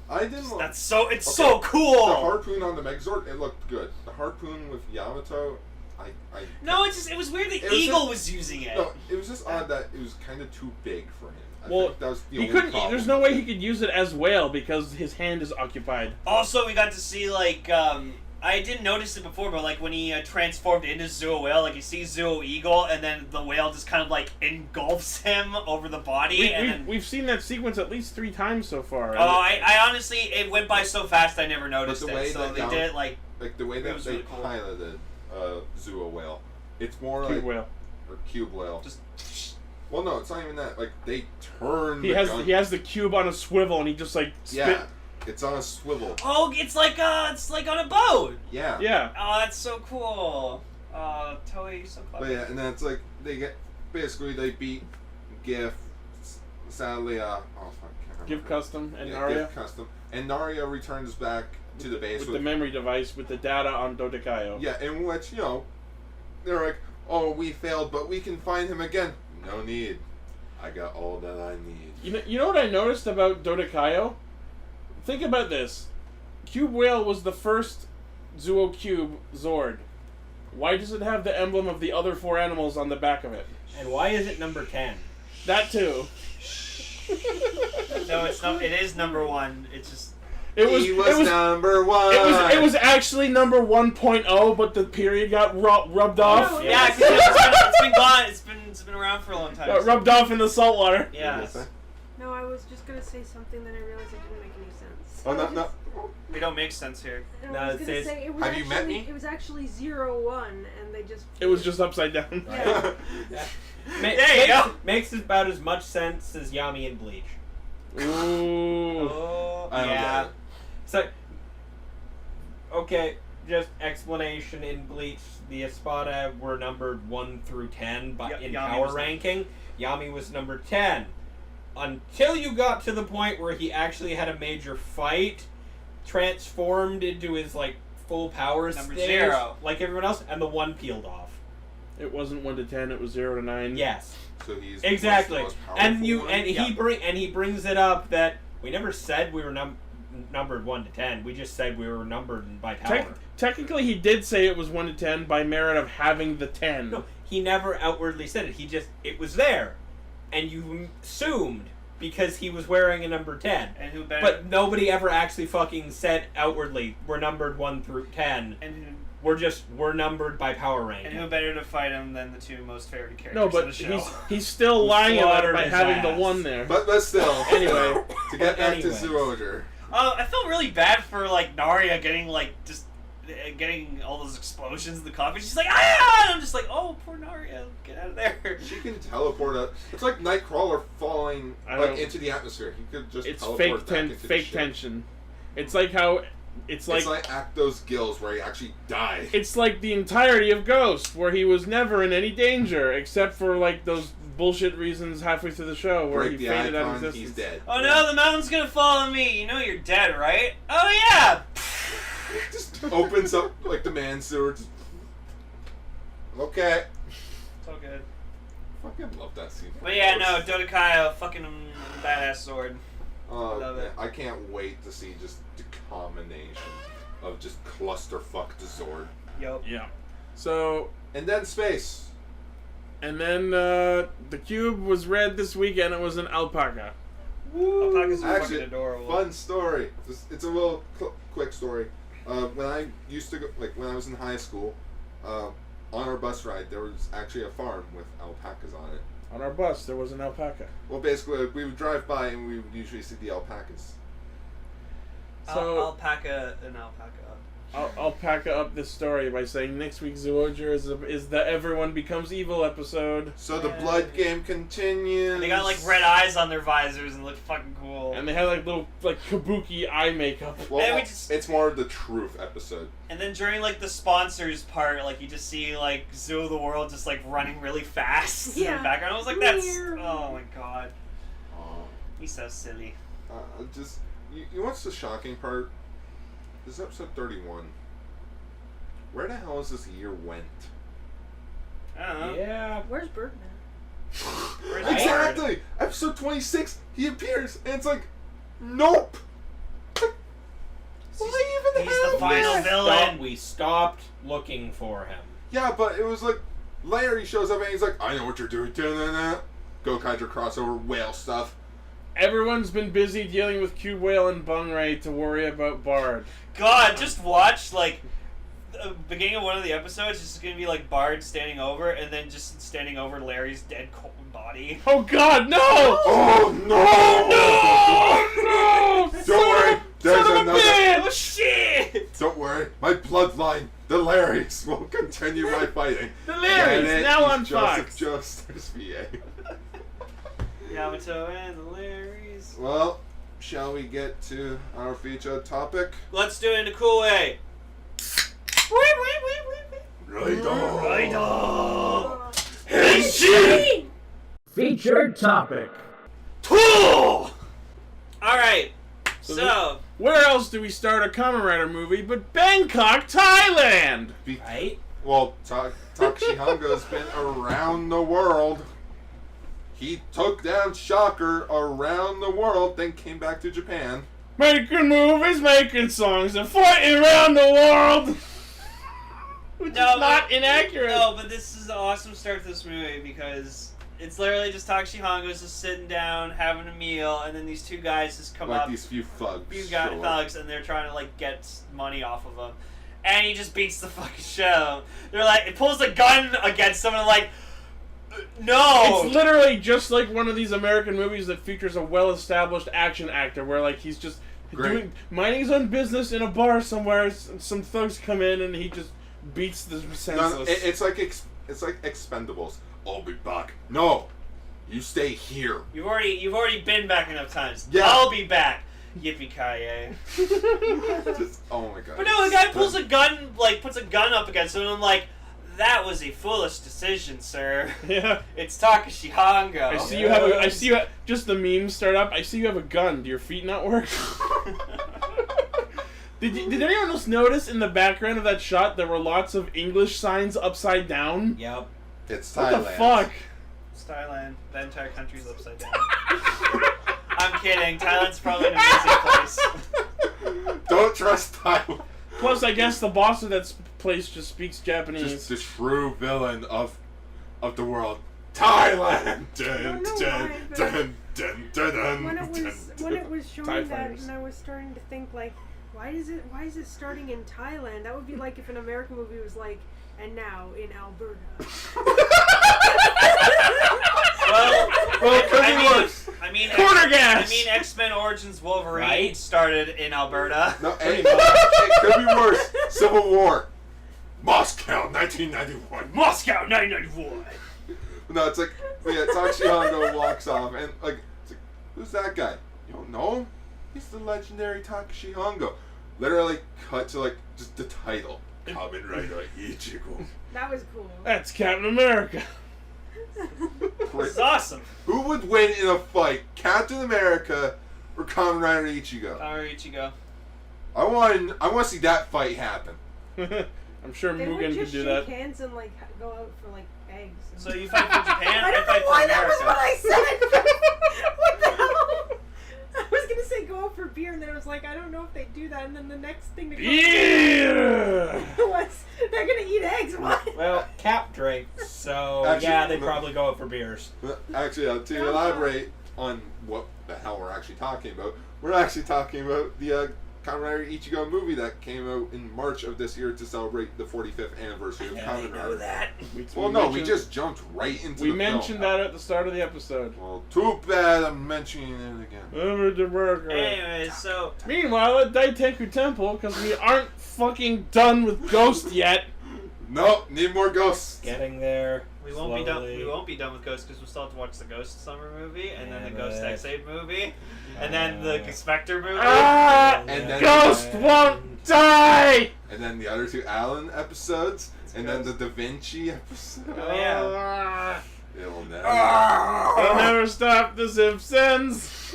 I didn't. That's so. It's Okay, so cool. The harpoon on the Megazord, it looked good. The harpoon with Yamato, No, it was weird that It was Eagle just- was using it. No, it was just odd that it was kind of too big for him. I Well, think that was the he only couldn't. problem. There's no way he could use it as Whale because his hand is occupied. Also, we got to see like I didn't notice it before, but like when he transformed into Zyuohger whale, like you see Zyuohger, and then the whale just kind of like engulfs him over the body. We've seen that sequence at least 3 times so far. Oh, I honestly, it went by so fast I never noticed the way it. So that they down- did it like the way it that was they really cool. piloted Zyuohger whale. It's more Cube like Whale. or cube whale. just. Well, no, it's not even that. Like they turn. He the has gun. he has the cube on a swivel and he just like spit. Yeah, it's on a swivel. Oh, it's like on a boat. Yeah. Yeah. Oh, that's so cool. Toei, so clever. But yeah, and then it's like they beat GIF. Sadly, oh fuck, I can't remember. Give Custom and Yeah, Naria GIF Custom, and Naria returns back to the base with the memory device with the data on Dodekai-oh. yeah, in which they're like, oh, we failed, but we can find him again. No need. I got all that I need. You know what I noticed about Dodekai-oh? Think about this. Cube Whale was the first Zyuohger Cube Zord. Why does it have the emblem of the other 4 animals on the back of it? And why is it number 10? That too. No, it's not. It is number 1. It's just. It was number 1. It was actually number 1.0, but the period got rubbed off. Oh, Yeah, 'cause it's been gone. It's been around for a long time. Got rubbed off in the salt water. Yeah. No, I was just gonna say something that I realized it didn't make any sense. Oh no. We don't make sense here. No, No, I was it gonna says- say it was Have actually you met me? it was actually 0-1, and they just. It was just upside down. Yeah. There you go. Makes about as much sense as Yami and Bleach. Ooh. Oh, I don't yeah. get it. So, okay, just explanation in Bleach. The Espada were numbered 1 through 10, but in Yami power was ranking, Yami was number 10. Until you got to the point where he actually had a major fight, transformed into his like full power Number stage, 0. like everyone else, and the 1 peeled off. It wasn't 1 to 10. It was 0 to 9. Yes, So he's exactly. the most And powerful you one? and Yeah. he brings it up that we never said we were numbered 1 to 10. We just said we were numbered by power. Technically, he did say it was 1 to 10 by merit of having the 10. No, he never outwardly said it. It was there, and you assumed because he was wearing a number 10. And who better? But nobody ever actually fucking said outwardly we're numbered 1 through 10. and We're numbered by power rank. who better to fight him than the 2 most favored characters No, of but the show? he's still lying about it slaughtered by his having ass. the 1 there. But still. Anyway. To get back Anyways. to Zyuohger. I felt really bad for like Naria getting like just getting all those explosions in the coffee. She's like, ah! And I'm just like, oh, poor Naria, get out of there. She can teleport up. It's like Nightcrawler falling I like don't- into the atmosphere. He could just It's teleport back into the fake ship. tension. It's like how it's like Acto's Gills where he actually died. it's like the entirety of Ghost, where he was never in any danger except for like those bullshit reasons halfway through the show where Break he the faded out of icon, existence. he's dead. Oh no, the mountain's gonna fall on me. You know you're dead, right? Oh yeah. Just opens up like the man sewer. Okay. So good. fucking love that scene. But yeah, no, Dodekai-oh, fucking badass sword. Love it. I can't wait to see just the combination of just clusterfuck the Zord. Yup. Yeah. So, And then space. and then the cube was read this weekend. It was an alpaca. Alpacas are Actually, fucking adorable. fun story. It's a little quick story. When I used to go, like when I was in high school, on our bus ride there was actually a farm with alpacas on it. On our bus, there was an alpaca. Well, basically, we would drive by and we would usually see the alpacas. So Alpaca and alpaca. I'll pack up this story by saying next week's Zyuohger is the Everyone Becomes Evil episode. So the blood game continues. And they got like red eyes on their visors and look fucking cool. And they had like little like kabuki eye makeup. Well, And we just- it's more of the truth episode. And then during like the sponsors part, like you just see like Zoo of the World just like running really fast in Yeah. the background. I was like, that's oh my god, Uh, he's so silly. just you what's the shocking part? This is episode 31. Where the hell is this year went? I don't know. Yeah. Where's Birdman? Where's Exactly! Episode 26, he appears, and it's like, nope! Why even He's the have final this? villain. We stopped looking for him. Yeah, but it was like, Larry shows up and he's like, I know what you're doing. Da-na-na. Gokaiger crossover whale stuff. Everyone's been busy dealing with Cube Whale and Bungray to worry about Bard. God, just watch like the beginning of one of the episodes. It's just gonna be like Bard standing over, and then just standing over Larry's dead cold body. Oh God, no! Oh no! No! Don't worry, there's Son of a another. bitch! Oh shit! Don't worry, my bloodline, the Larrys, will continue my fighting. The Larrys, Get it? now on He's Joseph Fox. Joestar's VA. Yamato and the Larrys. Well, shall we get to our featured topic? Let's do it in a cool way. Right Oh. Henshin! Featured topic. Cool! Alright, so Where else do we start a Kamen Rider movie but Bangkok, Thailand? Right? Well, Takashi Hongo's been around the world. He took down Shocker around the world, then came back to Japan. Making movies, making songs, and fighting around the world. Which is not inaccurate. No, but this is an awesome start to this movie because it's literally just Takashi Hongo's just sitting down, having a meal, and then these two guys just come Like up. these few thugs. Few guys, show up. thugs, and they're trying to like get money off of him. And he just beats the fucking show. They're like, it pulls a gun against him and like, no! It's literally just like one of these American movies that features a well-established action actor where like he's just minding his own business in a bar somewhere, and some thugs come in and he just beats the senseless. No, it's like Expendables. I'll be back. No, you stay here. You've already been back enough times. Yeah. I'll be back. Yippee-ki-yay. Just, oh my god. But no, the guy pulls a gun, like, puts a gun up against him, and I'm like, that was a foolish decision, sir. Yeah. It's Takashi Hongo. I see you have a. I see you. Just the memes start up. I see you have a gun. Do your feet not work? Did anyone else notice in the background of that shot there were lots of English signs upside down? Yep. It's What Thailand. the fuck? It's Thailand. The entire country's upside down. I'm kidding. Thailand's probably an amazing place. Don't trust Thailand. Plus, I guess the boss of that place just speaks Japanese. Just the true villain of the world. Thailand. Dun, don't know dun, why, but dun, dun, dun, dun, When dun, it was TIE showing that, fighters. and I was starting to think like, why is it starting in Thailand? That would be like if an American movie was like, and now in Alberta. Well, it could be worse. I mean, Corner gas! I mean, X-Men Origins Wolverine Right? started in Alberta. No, it could be worse. Civil War. Moscow, 1991. Moscow, 1991. No, it's like, yeah, Takashi Hongo walks off, and like, it's like, who's that guy? You don't know him? He's the legendary Takashi Hongo. Literally cut to like just the title, Kamen Rider Ichigo. That was cool. That's Captain America. It's awesome. Who would win in a fight, Captain America or Kamen Rider Ichigo? Ichigo. I want to see that fight happen. I'm sure They would Mugen could just do shake that. hands and like go out for like eggs. So you fight for Japan? I fight then the next thing to come Yeah! was they're gonna eat eggs. What? Well, Cap drank, so Actually, yeah, they probably go out for beers. Actually, to elaborate on what the hell we're actually talking about, we're actually talking about the Kamen Rider Ichigo movie that came out in March of this year to celebrate the 45th anniversary of Yeah, I Kamen know Rider. that. Well, no, we just jumped right into We the mentioned film. that at the start of the episode. Well, too bad I'm mentioning it again. Anyways, so Meanwhile, at Daiteku Temple, because we aren't fucking done with Ghost yet. No, need more ghosts. Getting there. we won't be done. slowly. We won't be done with Ghost because we still have to watch the Ghost Summer movie, and then the Yeah, Ghost but- X8 movie, and then the Spectre movie. Ah! And then Ghost won't die! And then the other two Alan episodes, and then the Da Vinci episode. Oh yeah. Ah! It will never. They'll never stop the Simpsons.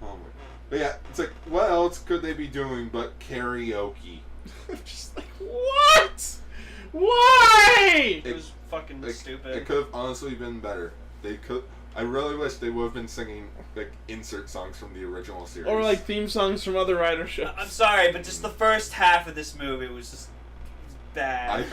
Oh my. But yeah, it's like, what else could they be doing but karaoke? I'm just like, what? Why? It was fucking It stupid. could have honestly been better. They could. I really wish they would have been singing like insert songs from the original series. Or like theme songs from other rider shows. I'm sorry, but just the first half of this movie was just bad. I like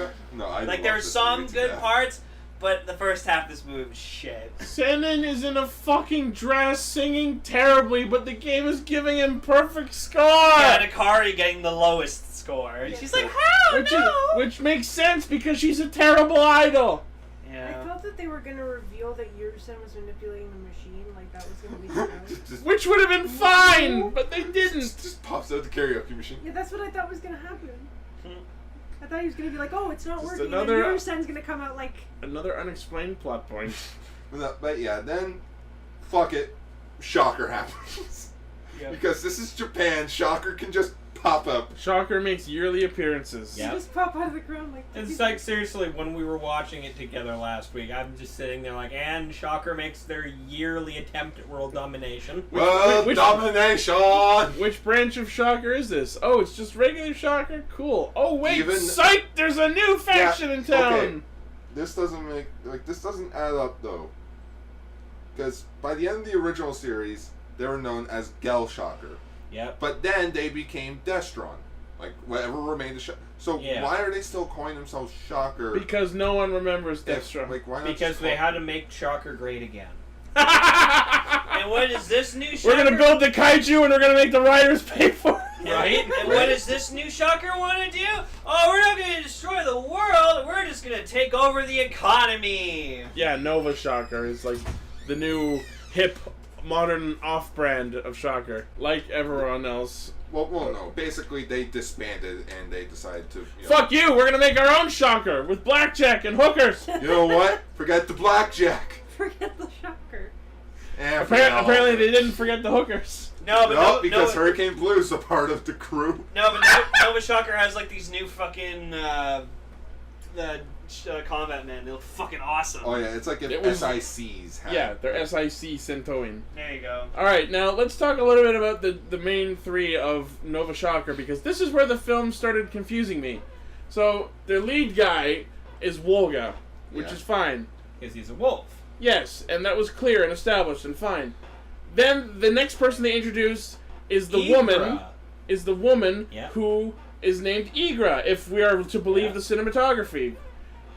loved there were this some movie to good death. parts, but the first half of this movie was shit. Sennen is in a fucking dress singing terribly, but the game is giving him perfect score! Yeah, and Akari getting the lowest score. And she's like, how? Which makes sense because she's a terrible idol! I Yeah. thought that they were gonna reveal that Yursen was manipulating the machine, like that was gonna be the show. just, Which would have been fine, but they didn't. just pops out the karaoke machine. Yeah, that's what I thought was gonna happen. Hmm. I thought he was gonna be like, oh, it's not Just working, another- and Yursen's gonna come out like... Another unexplained plot point. But yeah, then fuck it, Shocker happens. Yep. Because this is Japan, Shocker can just pop up. Shocker makes yearly appearances. Yeah. They just pop out of the ground like... It's like, seriously, when we were watching it together last week, I'm just sitting there like, and Shocker makes their yearly attempt at world domination. World which- domination! Which branch of Shocker is this? Oh, it's just regular Shocker? Cool. Oh, wait, Even- psych! There's a new faction in town! okay. This doesn't add up though. Because by the end of the original series, they were known as Gel Shocker. Yep. But then they became Destron. Like, whatever remained of Shocker. So Yeah. why are they still calling themselves Shocker? Because no one remembers if- Deathstroke. Like, why not Because just they call- had to make Shocker great again. And what is this new Shocker? We're gonna build the kaiju and we're gonna make the riders pay for it. Right? And what does this new Shocker want to do? Oh, we're not going to destroy the world. We're just going to take over the economy. Yeah, Nova Shocker is like the new hip, modern off-brand of Shocker. Like everyone else. Well, no. Basically, they disbanded and they decided to. Fuck you! We're gonna make our own Shocker with blackjack and hookers. You know what? Forget the blackjack. Forget the Shocker. And forget all Apparently, of they it. didn't forget the hookers. No, but No, because no, Hurricane Blue's a part of the crew. no, but Nova Shocker has like these new fucking combat men. They look fucking awesome. Oh yeah, it's like if It was- SICs had. Yeah, they're SIC Sentoin. There you go. Alright, now let's talk a little bit about the main three of Nova Shocker, because this is where the film started confusing me. So, their lead guy is Wolga, which Yeah. is fine. Because he's a wolf. Yes, and that was clear and established and fine. Then the next person they introduce is the woman. Is the woman Yeah. who is named Igra, if we are to believe Yeah. the cinematography.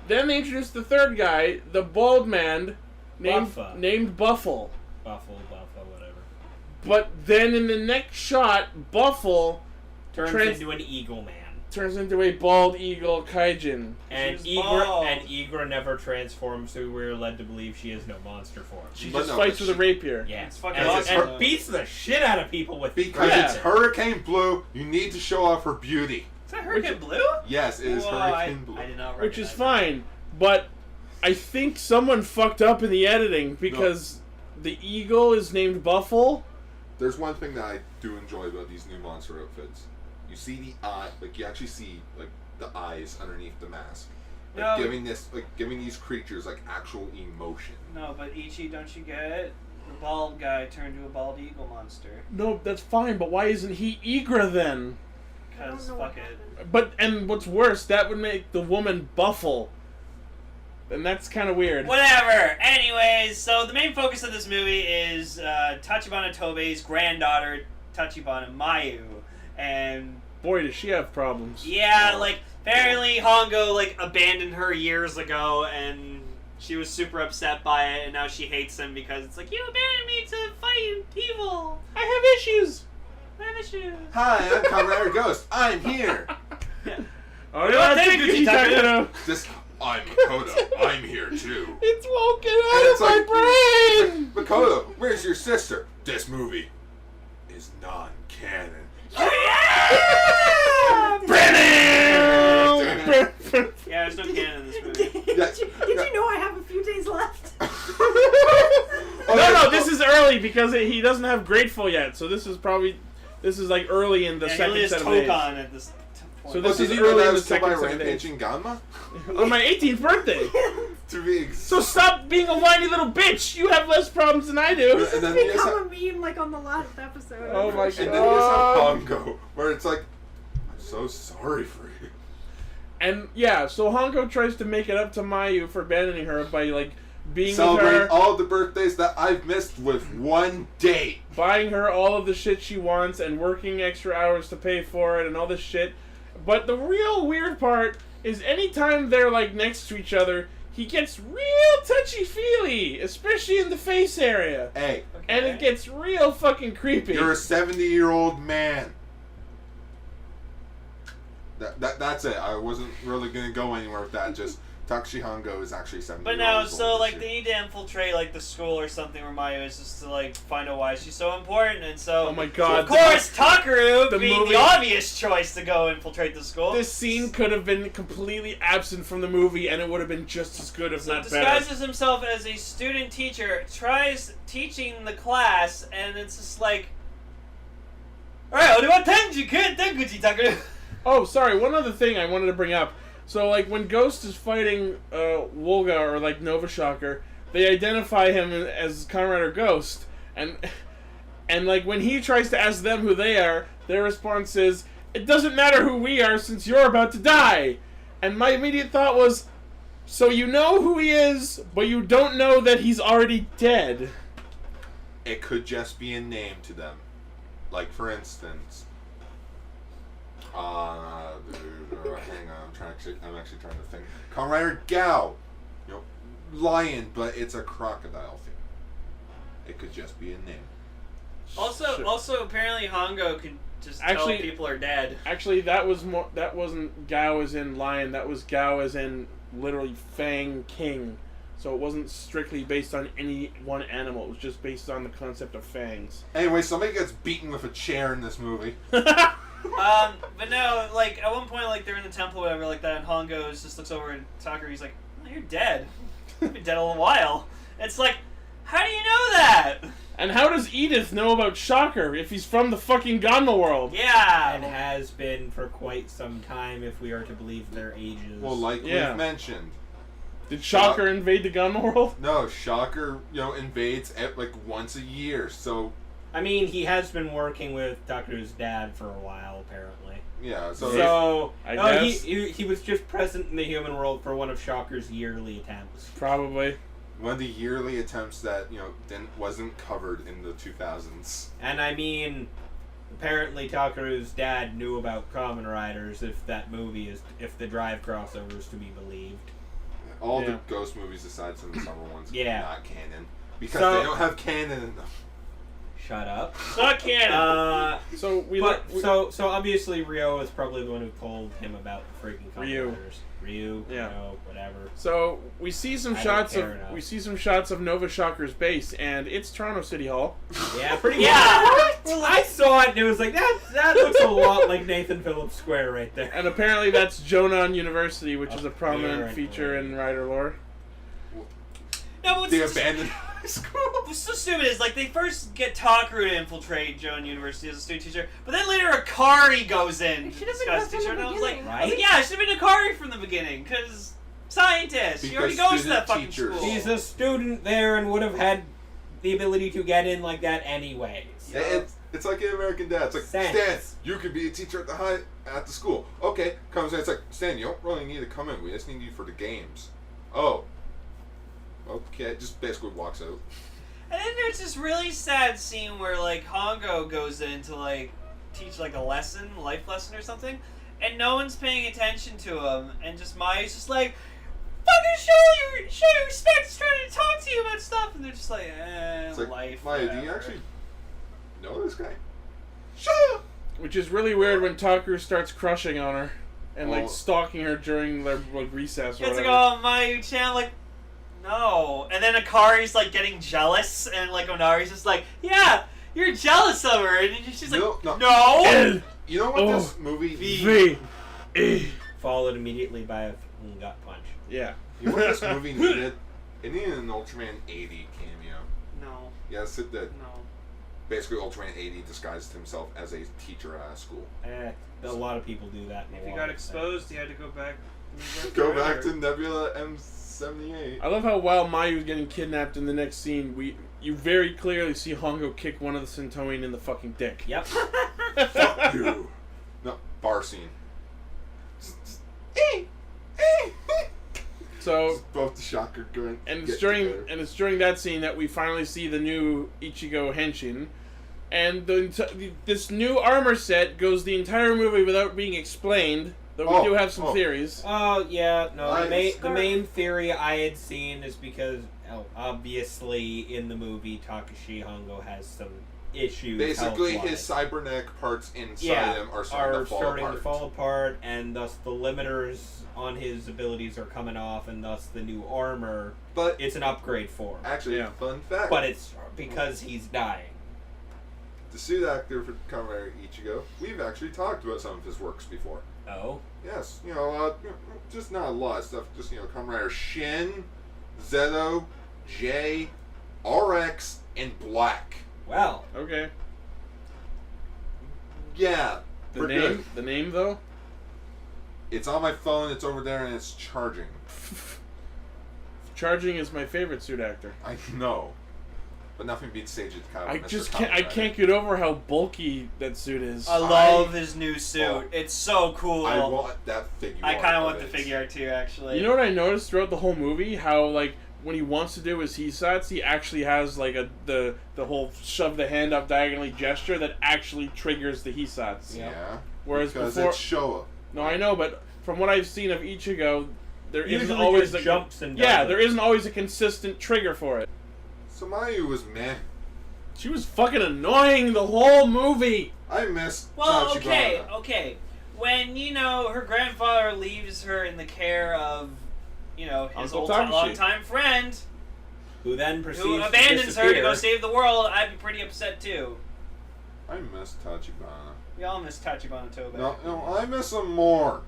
Then they introduce the third guy, the bald man, Buffa. named Buffle. Buffalo, whatever. But then in the next shot, Buffle Turns Trans- into an eagle man. turns into a bald eagle kaijin. And She's bald. Igra never transforms, so we're led to believe she has no monster form. She But just no, fights but with a rapier. Yeah. It's fucking and, awesome. and beats the shit out of people with Because Yeah. it's Hurricane Blue, you need to show off her beauty. Is that Hurricane Blue? Yes, it is Whoa, Hurricane Blue. I did not Which is recognize fine, but I think someone fucked up in the editing because the eagle is named Buffle. There's one thing that I do enjoy about these new monster outfits. You see the eye, like you actually see like the eyes underneath the mask, like No. giving these creatures like actual emotion. it. No, but Ichi, don't you get it? The bald guy turned to a bald eagle monster. No, that's fine, but why isn't he Igra then? I don't Because know fuck what it. happened. And what's worse, that would make the woman Buffle. And that's kind of weird. Whatever. Anyways, so the main focus of this movie is Tachibana Tobei's granddaughter, Tachibana Mayu. And Boy, does she have problems. yeah, like apparently Hongo like abandoned her years ago, and she was super upset by it, and now she hates him because it's like, you abandoned me to fight evil. I have issues. I have issues. Hi, I'm Kamen Rider Ghost. I'm here. Oh, yeah, thank take you, it, Takano. Just, I'm Makoto. I'm here too. It's won't get And out it's of my brain. Makoto, where's your sister? This movie is non-canon. Yeah, there's no canon in this movie. Did you know I have a few days left? No, this is early because he doesn't have Grateful yet. So this is like early in the Yeah, he second only has set of days. Tokon at this point. So this Did is you know early that in the was still by second set of days. Rampaging Gamma? On my 18th birthday. To be So stop being a whiny little bitch. You have less problems than I do. This And has then you become a meme like on the last episode. Oh my And then you just have Hongo, where it's like, I'm so sorry for you. And yeah, so Hongo tries to make it up to Mayu for abandoning her by like being with Celebrate her, all the birthdays that I've missed with one date. buying her all of the shit she wants, and working extra hours to pay for it, and all this shit. But the real weird part is anytime they're like next to each other, he gets real touchy-feely, especially in the face area. Hey, And it gets real fucking creepy. you're a 70-year-old man. That's it. I wasn't really going to go anywhere with that. Just Takashi Hongo is actually 70 But years no, old so this like year. they need to infiltrate like the school or something where Mayu is just to like find out why she's so important, and so Oh my god. of course Takaru the being movie- the obvious choice to go infiltrate the school. This scene could have been completely absent from the movie, and it would have been just as good, if So not better. disguises himself as a student teacher, tries teaching the class, and it's just like, alright, Takaru. Oh, sorry. One other thing I wanted to bring up. So, like, when Ghost is fighting Zyuohger or like Nova Shocker, they identify him as Kamen Rider Ghost, and like when he tries to ask them who they are, their response is, "It doesn't matter who we are since you're about to die." And my immediate thought was, so you know who he is, but you don't know that he's already dead. It could just be a name to them. Like, for instance, hang on, I'm actually trying to think. Kamen Rider Gao, you know, lion, but it's a crocodile thing. It could just be a name. Also, apparently Hongo could just Actually- tell people are dead. Actually, that wasn't Gao as in lion. That was Gao as in literally Fang King. So it wasn't strictly based on any one animal. It was just based on the concept of fangs. Anyway, somebody gets beaten with a chair in this movie. But no, like at one point, like they're in the temple, or whatever, like that, and Hongo just looks over and Takaru, he's like, oh, "You're dead. You've been dead a little while." It's like, how do you know that? And how does Edith know about Shocker if he's from the fucking Ganma world? Yeah. And has been for quite some time, if we are to believe their ages. Well, like Yeah. we've mentioned, Did Shocker invade the Ganma world? no, Shocker, invades like once a year. So I mean, he has been working with Takaru's dad for a while, apparently. yeah, so So, I no, guess. he was just present in the human world for one of Shocker's yearly attempts. Probably. one of the yearly attempts that wasn't covered in the 2000s. And I mean, apparently Takaru's dad knew about Kamen Riders, if the Drive crossover is to be believed. All Yeah. the Ghost movies, aside from the summer ones, Yeah. not canon because So- they don't have canon in them. Shut up. Not canon. So So obviously Ryo is probably the one who told him about the freaking Kamen Ryu. Riders. Ryu, Yeah. Ryo, whatever. So we see some I shots don't of care enough. we see some shots of Nova Shocker's base, and it's Toronto City Hall. Yeah, pretty Yeah. much. I saw it and it was like, that looks a lot like Nathan Phillips Square right there. And apparently that's Jonan University, which is a prominent right, feature right. in Rider lore. No, but They what's abandoned high school. what's so stupid is like they first get Takaru to infiltrate Joan University as a student teacher, but then later Akari goes in. It should have been disguised her from teacher, the and I was like, beginning. I was like, yeah, it should have been Akari from the beginning, because scientist. She already Because goes to that student fucking teachers. school. He's a student there and would have had the ability to get in like that anyways. It's like an American Dad. It's like, Sense. Stan, you could be a teacher at the school. Okay, comes in. It's like, Stan, you don't really need to come in. We just need you for the games. Oh. Okay, just basically walks out. And then there's this really sad scene where like Hongo goes in to like teach like a life lesson or something, and no one's paying attention to him, and just Mayu's just like, fucking show your respect, he's trying to talk to you about stuff, and they're just like, It's like, life. Maya, do you whatever. actually know this guy? Shut up! Which is really weird when Taku starts crushing on her and like Well- stalking her during their like recess or It's like, whatever. oh, Mayu-chan, like, no. And then Akari's like getting jealous, and like Onari's just like, yeah, you're jealous of her, and she's like, no. You know what this movie... V. E. Followed immediately by a gut punch. Yeah. You know what this movie needed? It needed an Ultraman 80 cameo. No, Yes, it did. no. Basically, Ultraman 80 disguised himself as a teacher at a school. A lot of people do that. In If a he lot got of exposed, he had to go back. Go back to Nebula M78. I love how while Mayu's getting kidnapped in the next scene, you very clearly see Hongo kick one of the Sentoian in the fucking dick. Yep. Fuck you. No, bar scene. So Both the shocker gun. and it's during that scene that we finally see the new Ichigo Henshin, and this new armor set goes the entire movie without being explained. Though we do have some theories. Oh yeah, no. The Start. main theory I had seen is because obviously in the movie Takashi Hongo has some issues. Basically, health-wise. his cybernetic parts inside him are starting to fall apart. And thus the limiters on his abilities are coming off, and thus the new armor. But It's an upgrade for him. actually, Yeah. fun fact. But it's because he's dying. The suit actor for Kamen Rider Ichigo, we've actually talked about some of his works before. Oh. Yes, just not a lot of stuff. Just, Kamen Rider Shin, Zeto, J, RX, and Black. Well. Okay. Yeah, The name though. It's on my phone, it's over there, and it's charging. Charging is my favorite suit actor. I know. But nothing beats Seiji Takaba. I can't get over how bulky that suit is. I love his new suit. It's so cool. I want that figure. I kind of want the figure art too, actually. You know what I noticed throughout the whole movie? How like when he wants to do his hisats, he actually has like the whole shove the hand up diagonally gesture that actually triggers the hisats. Yeah. Whereas because before, it's Showa. no, I know, but from what I've seen of Ichigo, there isn't Usually always just jumps and does yeah, it. there isn't always a consistent trigger for it. Samayu was meh. She was fucking annoying the whole movie. I miss Well, Tachibana. okay. When, her grandfather leaves her in the care of, his Uncle Takashi. longtime friend, Who then proceeds who to abandons her to go disappear. save the world, I'd be pretty upset too. I miss Tachibana. We all miss Tachibana Tobe. No, I miss him more.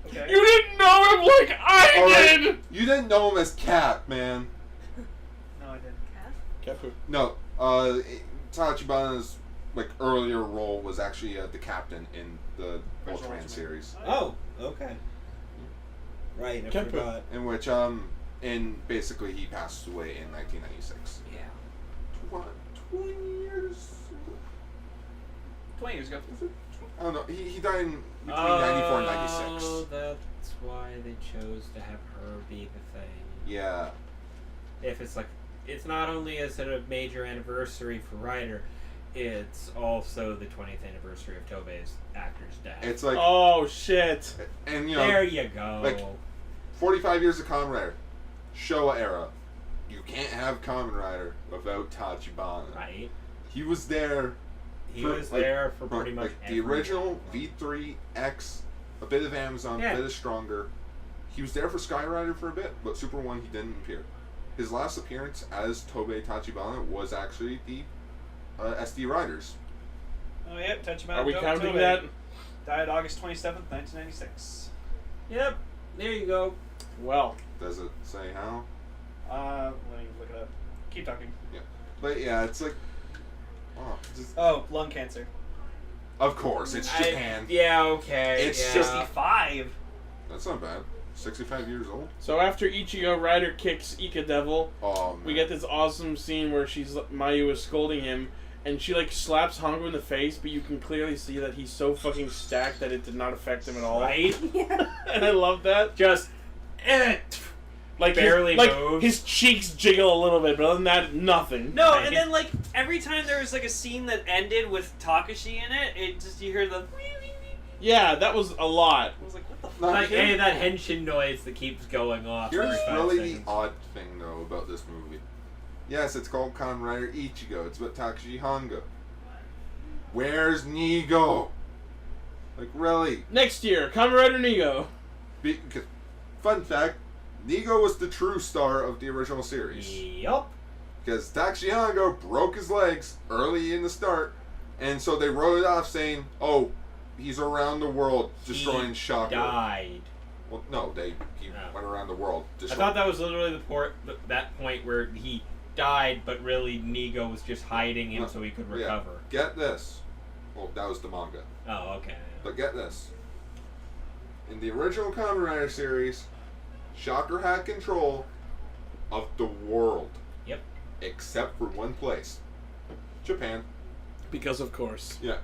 Okay. You didn't know him like I Alright, did. you didn't know him as Cap, man. No, I didn't. Kefu. No, Tachibana's earlier role was actually the captain in the Original Ultraman Ultraman. series, Oh, okay. Right, I Kempo. forgot. in which and basically he passed away in 1996. Yeah. 20 years. 20 years ago. I don't know. He died in between 94 and 96. Oh, that's why they chose to have her be the thing. Yeah. If it's not only is it a major anniversary for Ryder, it's also the 20th anniversary of Tobei's actor's death. It's like, Oh shit. and there you go. like- 45 years of Kamen Rider, Showa era. You can't have Kamen Rider without Tachibana. Right? He was there. He for, was there for pretty much the original V3X, a bit of Amazon, Yeah. a bit of Stronger. He was there for Sky Rider for a bit, but Super 1 he didn't appear. His last appearance as Tobei Tachibana was actually the SD Riders. Oh, yep. Tachibana Are we Tobe counting Tobe. that? Died August 27th, 1996. Yep. There you go. Well, Does it say how? Let me look it up. Keep talking. But yeah, it's like, oh, just, Oh, lung cancer. of course, it's Japan. Yeah. Okay. It's yeah. 65. That's not bad. 65 years old. so after Ichigo Rider kicks Ika Devil, Oh man. we get this awesome scene where Mayu is scolding him, and she slaps Hongo in the face, but you can clearly see that he's so fucking stacked that it did not affect him at all. Right? Yeah. And I love that. Just. like barely moves. His cheeks jiggle a little bit, but other than that, nothing. No, and then like every time there was like a scene that ended with Takashi in it, you hear the. Yeah, that was a lot. I was like, what the fuck? Like, hey, that henshin noise that keeps going off. Here's every 5 really seconds. the odd thing, though, about this movie. Yes, it's called Kamen Rider Ichigo. It's about Takashi Hongo. Where's Nigo? Like, really? Next year, Kamen Rider Nigo. Because, fun fact, Nigo was the true star of the original series. Yup. Because Takashi Hongo broke his legs early in the start, and so they wrote it off saying, oh, he's around the world destroying Shocker. Died. Well, no, he went around the world I destroying. thought that was literally that point where he died, but really Nigo was just hiding him so he could recover. Yeah. Get this. Well, that was the manga. Oh, okay. But get this. In the original Kamen Rider series, Shocker had control of the world. Yep. Except for one place. Japan. Because of course. Yeah.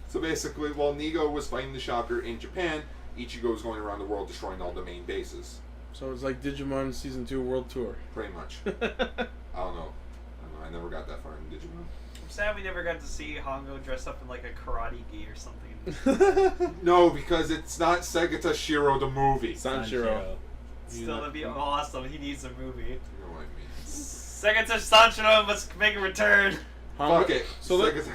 So basically, while Nigo was fighting the Shocker in Japan, Ichigo was going around the world destroying all the main bases. So it's like Digimon Season 2 World Tour. Pretty much. I don't know. I never got that far in Digimon. I'm sad we never got to see Hongo dress up in like a karate gi or something. No, because it's not Segata Shiro the movie. Sanshiro. Still, that'd be awesome. He needs a movie. You know what I mean. Segata Sanshiro must make a return. Fuck it. So Segata...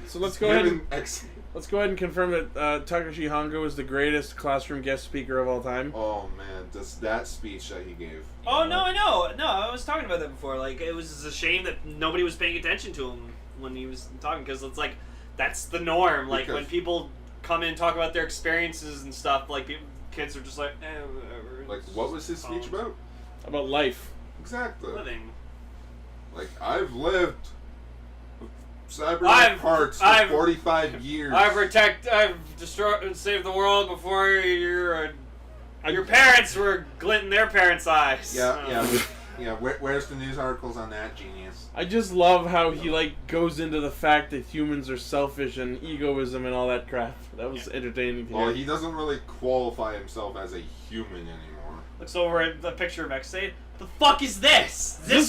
So let's go ahead and X... let's go ahead and confirm that Takashi Hongo is the greatest classroom guest speaker of all time. Oh man, just that speech that he gave. Oh no, I know. No, I was talking about that before. Like, it was a shame that nobody was paying attention to him when he was talking, because it's like that's the norm. Like when people come in and talk about their experiences and stuff, like kids are just like, whatever. Like, what was his speech about? About life. Exactly. Living. Like, I've lived cyber parts for 45 years. I've destroyed and saved the world before your parents were glinting their parents' eyes. Yeah. Where's the news articles on that, genius? I just love how he like goes into the fact that humans are selfish and egoism and all that crap. That was entertaining to hear. Well, he doesn't really qualify himself as a human anymore. Looks over at the picture of X8. The fuck is this? Is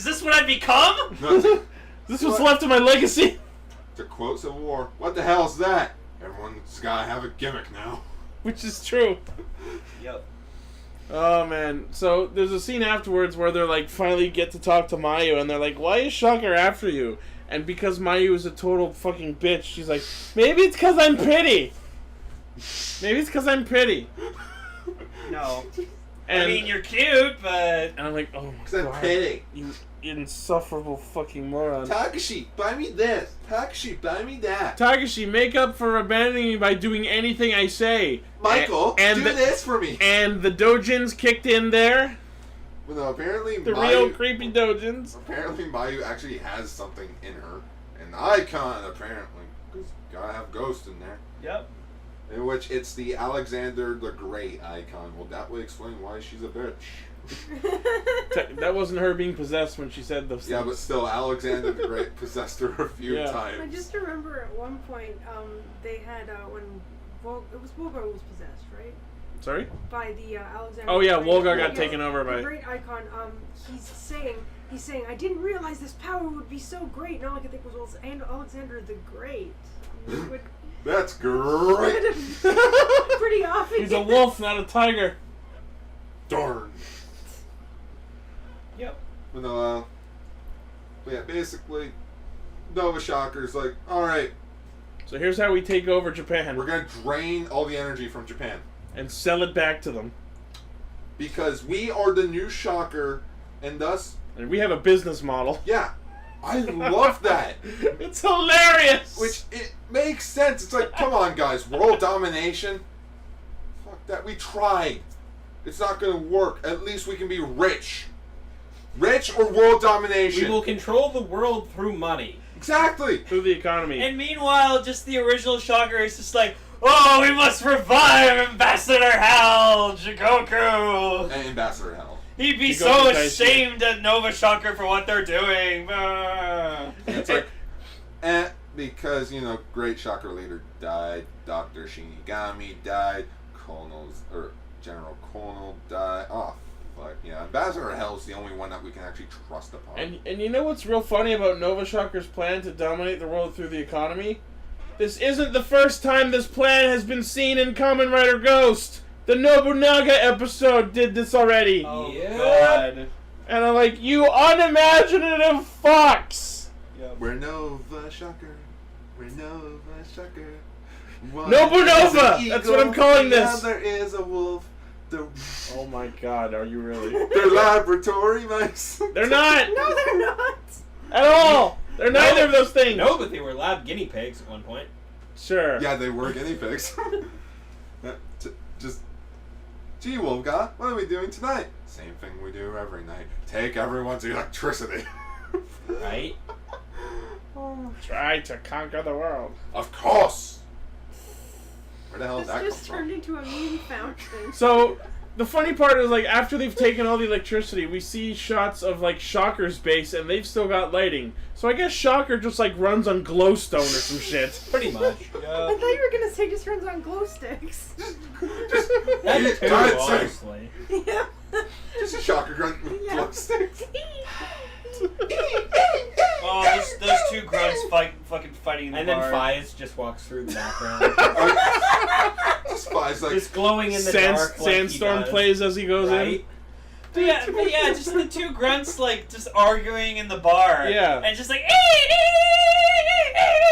this what I've become? No, This was left of my legacy. to quote Civil War, what the hell's that? Everyone's gotta have a gimmick now. Which is true. Yep. Oh man. So there's a scene afterwards where they're like finally get to talk to Mayu and they're like, why is Shocker after you? And because Mayu is a total fucking bitch, she's like, maybe it's because I'm pretty. Maybe it's because I'm pretty. No. And, I mean, you're cute, but... And I'm like, oh my Because I'm god. petty. You insufferable fucking moron. Takashi, buy me this. Takashi, buy me that. Takashi, make up for abandoning me by doing anything I say. Michael, and do this for me. And the Dojins kicked in there. Well, no, apparently The Mayu, real creepy Dojins. Apparently Mayu actually has something in her. An icon, apparently. Because gotta have Ghost in there. Yep. In which it's the Alexander the Great icon. Well, that would explain why she's a bitch. That wasn't her being possessed when she said those things. Yeah, but still, Alexander the Great possessed her a few times. I just remember at one point, they had when it was Volgar who was possessed, right? Sorry? By the Alexander. Oh yeah, the Great. Wolgar got taken over by. The Great Icon. He's saying, I didn't realize this power would be so great. And all I could think was, and Alexander the Great. That's great. Pretty often. He's a wolf, not a tiger. Darn. Yep. But no, but yeah, basically, Nova Shocker's like, alright, So here's how we take over Japan we're gonna drain all the energy from Japan. and sell it back to them. Because we are the new Shocker, and thus, And we have a business model. yeah, I love that. It's hilarious! Which, it makes sense. It's like, come on guys, world domination? Fuck that, we tried. It's not gonna work. At least we can be rich. Rich or world domination? We will control the world through money. Exactly! Through the economy. And meanwhile, just the original Shocker is just like, oh, we must revive Ambassador Hal, Jigoku. And Ambassador Hell. He'd be Jigoku so Taishi. ashamed at Nova Shocker for what they're doing. And it's like, because, you know, great Shocker leader died, Dr. Shinigami died, General Kono died. Oh, But yeah, Ambassador Hell's the only one that we can actually trust upon. And you know what's real funny about Nova Shocker's plan to dominate the world through the economy? This isn't the first time this plan has been seen in Kamen Rider Ghost. The Nobunaga episode did this already. Oh Yeah. God. And I'm like, you unimaginative fucks! We're Nova Shocker. We're Nova Shocker. One Nobunova! is an eagle, That's what I'm calling this. The other is a wolf. Oh my god, are you really? They're laboratory mice. They're not! No, they're not. At all! They're neither of those things! No, but they were lab guinea pigs at one point. Sure. Yeah, they were guinea pigs. Just, gee, Wolfga, what are we doing tonight? Same thing we do every night. Take everyone's electricity. Right? Try to conquer the world. Of course. Where the hell This did that come just turned from? into a meme fountain. So, the funny part is, like, after they've taken all the electricity, we see shots of, like, Shocker's base, and they've still got lighting. So I guess Shocker just, like, runs on glowstone or some shit. Pretty much. I thought you were gonna say just runs on glow sticks. That too, God's sake. honestly. Yeah. Just a shocker grunt with Yeah. glow sticks. Oh, those two grunts fucking fighting in the And then bar. Fies just walks through the background. Just Fi's like, Just glowing in the dark like Sandstorm he does. plays as he goes Right? But yeah, just the two grunts like just arguing in the bar. Yeah. And just like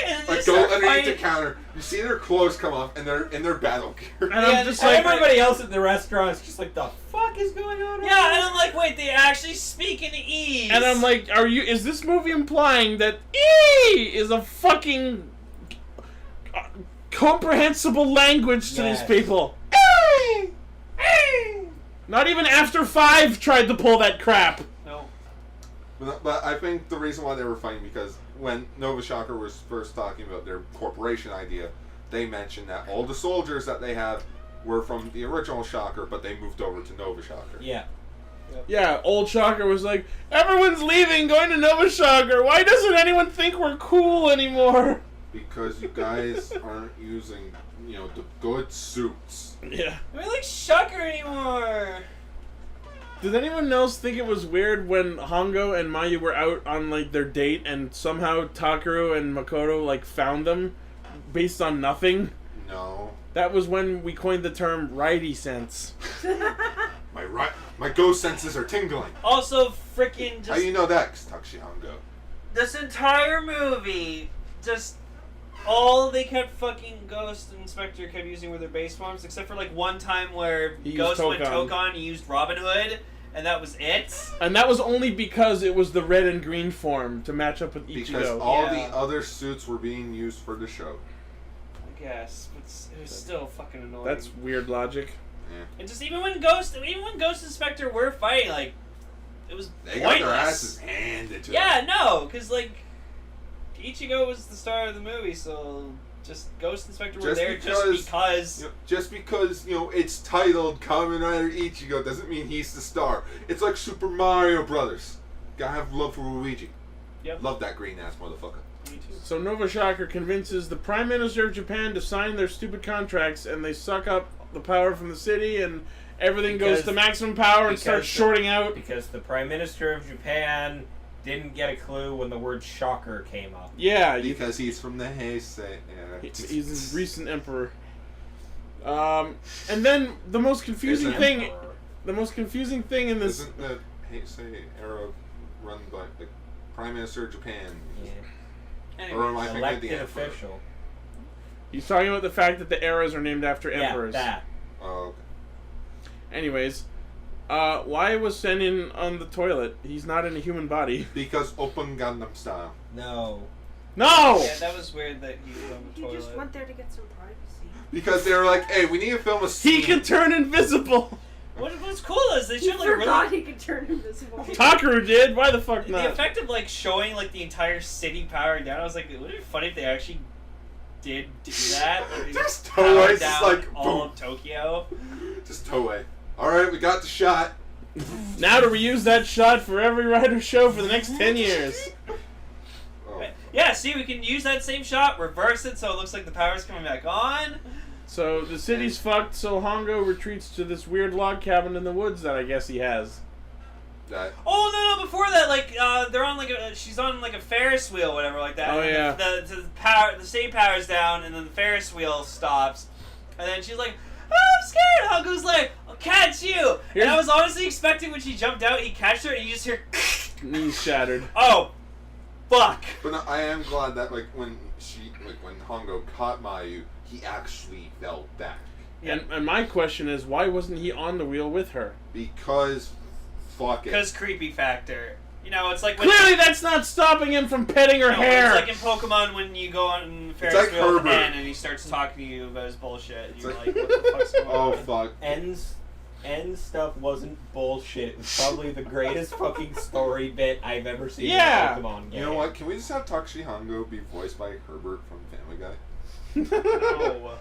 and like just go start underneath the fighting. counter. You see their clothes come off, and they're in their battle gear. in. And I'm just And like, everybody else at the restaurant is just like, the fuck is going on? Yeah, and I'm like, wait, they actually speak in E's. and I'm like, is this movie implying that E is a fucking comprehensible language to Yes. these people? Not even After 5 tried to pull that crap. no. But I think the reason why they were fighting because when Nova Shocker was first talking about their corporation idea, they mentioned that all the soldiers that they have were from the original Shocker, but they moved over to Nova Shocker. Yeah. Yeah, old Shocker was like, everyone's leaving, going to Nova Shocker. Why doesn't anyone think we're cool anymore? Because you guys aren't using, the good suits. Yeah. I don't like Shocker anymore. Did anyone else think it was weird when Hongo and Mayu were out on, like, their date and somehow Takeru and Makoto, like, found them based on nothing? No. That was when we coined the term righty sense. My ghost senses are tingling. Also, freaking How just you know that? 'Cause Takushi Hongo. this entire movie, just all they kept fucking Ghost and Spectre kept using were their base forms, except for like one time where He used Ghost went Tokon. Tokon, he used Robin Hood, and that was it. And that was only because it was the red and green form to match up with Because Ichigo. all Yeah. the other suits were being used for the show. I guess, but it was still fucking annoying. That's weird logic. and just even when Ghost and Spectre were fighting, like it was They got their pointless. asses handed to Yeah, them. no, because like Ichigo was the star of the movie, so just Ghost and Spectre were Just there just because. Just because, it's titled Kamen Rider Ichigo doesn't mean he's the star. It's like Super Mario Brothers. Gotta have love for Luigi. Yep. Love that green ass motherfucker. Me too. So Nova Shocker convinces the Prime Minister of Japan to sign their stupid contracts, and they suck up the power from the city, and everything goes Because- to maximum power and starts because- shorting out. Because the Prime Minister of Japan didn't get a clue when the word shocker came up. Yeah, Because he's from the Heisei. Yeah. he's a recent emperor. And then the most confusing Isn't thing, Emperor. the most confusing thing in this, Isn't the Heisei era run by the Prime Minister of Japan? Yeah. Anyway, Or am I thinking of the Elected Emperor? official. he's talking about the fact that the eras are named after emperors. Yeah, that. Oh, Anyways, why was Senin on the toilet? He's not in a human body. because Open Gundam style. No. No! yeah, that was weird that he was on the He toilet. just went there to get some privacy. Because they were like, hey, we need to film a scene. He can turn invisible! What's cool is they He should like forgot really he could turn invisible. Takeru did, why the fuck the not? effect of like showing like the entire city powering down. I was like, would it be funny if they actually did do that? Like, they Just powered Toei, just down like, all boom. of Tokyo. Just Toei. Alright, we got the shot. Now to reuse that shot for every Rider show for the next 10 years. Oh. Yeah, see, we can use that same shot, reverse it so it looks like the power's coming back on. So the city's fucked, so Hongo retreats to this weird log cabin in the woods that I guess he has. Oh no! Before that, like they're on like she's on like a Ferris wheel, whatever, like that. Oh, and yeah. The state powers down, and then the Ferris wheel stops, and then she's like, "Oh, I'm scared." Hongo's like, "I'll catch you." And I was honestly expecting when she jumped out, he'd catch her, and you just hear Knees shattered. Oh, fuck. But no, I am glad that when Hongo caught Mayu, he actually fell back. Yeah. And my question is, why wasn't he on the wheel with her? Because, fuck it. Because creepy factor. You know, it's like when Clearly that's not stopping him from petting her hair! It's like in Pokemon when you go on Ferris like wheel with Herbert. N and he starts talking to you about his bullshit. And you're like, what the fuck's going Oh, on? fuck. End stuff wasn't bullshit. It was probably the greatest fucking story bit I've ever seen Yeah. in a Pokemon game. You know what? Can we just have Takashi Hongo be voiced by Herbert from Family Guy? No.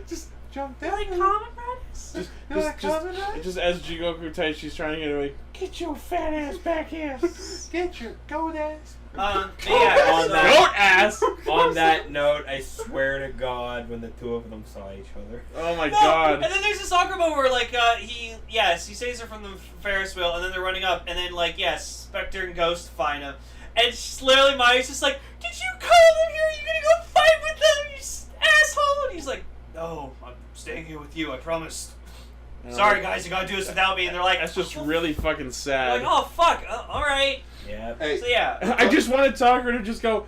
Just jump down. Like Kamen Riders? Just as Jigoku Taichi's trying to get away, get your fat ass back here! Get your goat ass. Yeah, On so- that- Goat ass! On that note, I swear to God, when the two of them saw each other. Oh my No, god. And then there's this awkward moment where, like, he saves her from the Ferris wheel, and then they're running up, and then, like, Spectre and Ghost find him. And she's literally, Mayu's just like, did you call them here? Are you gonna go fight with them, you asshole? And he's like, no, I'm staying here with you, I promised. Sorry, guys, you gotta do this without me. And they're like, That's just really fucking they're sad. like, oh, fuck, alright. Yeah. Hey, So, yeah. I just wanted Tucker to just go,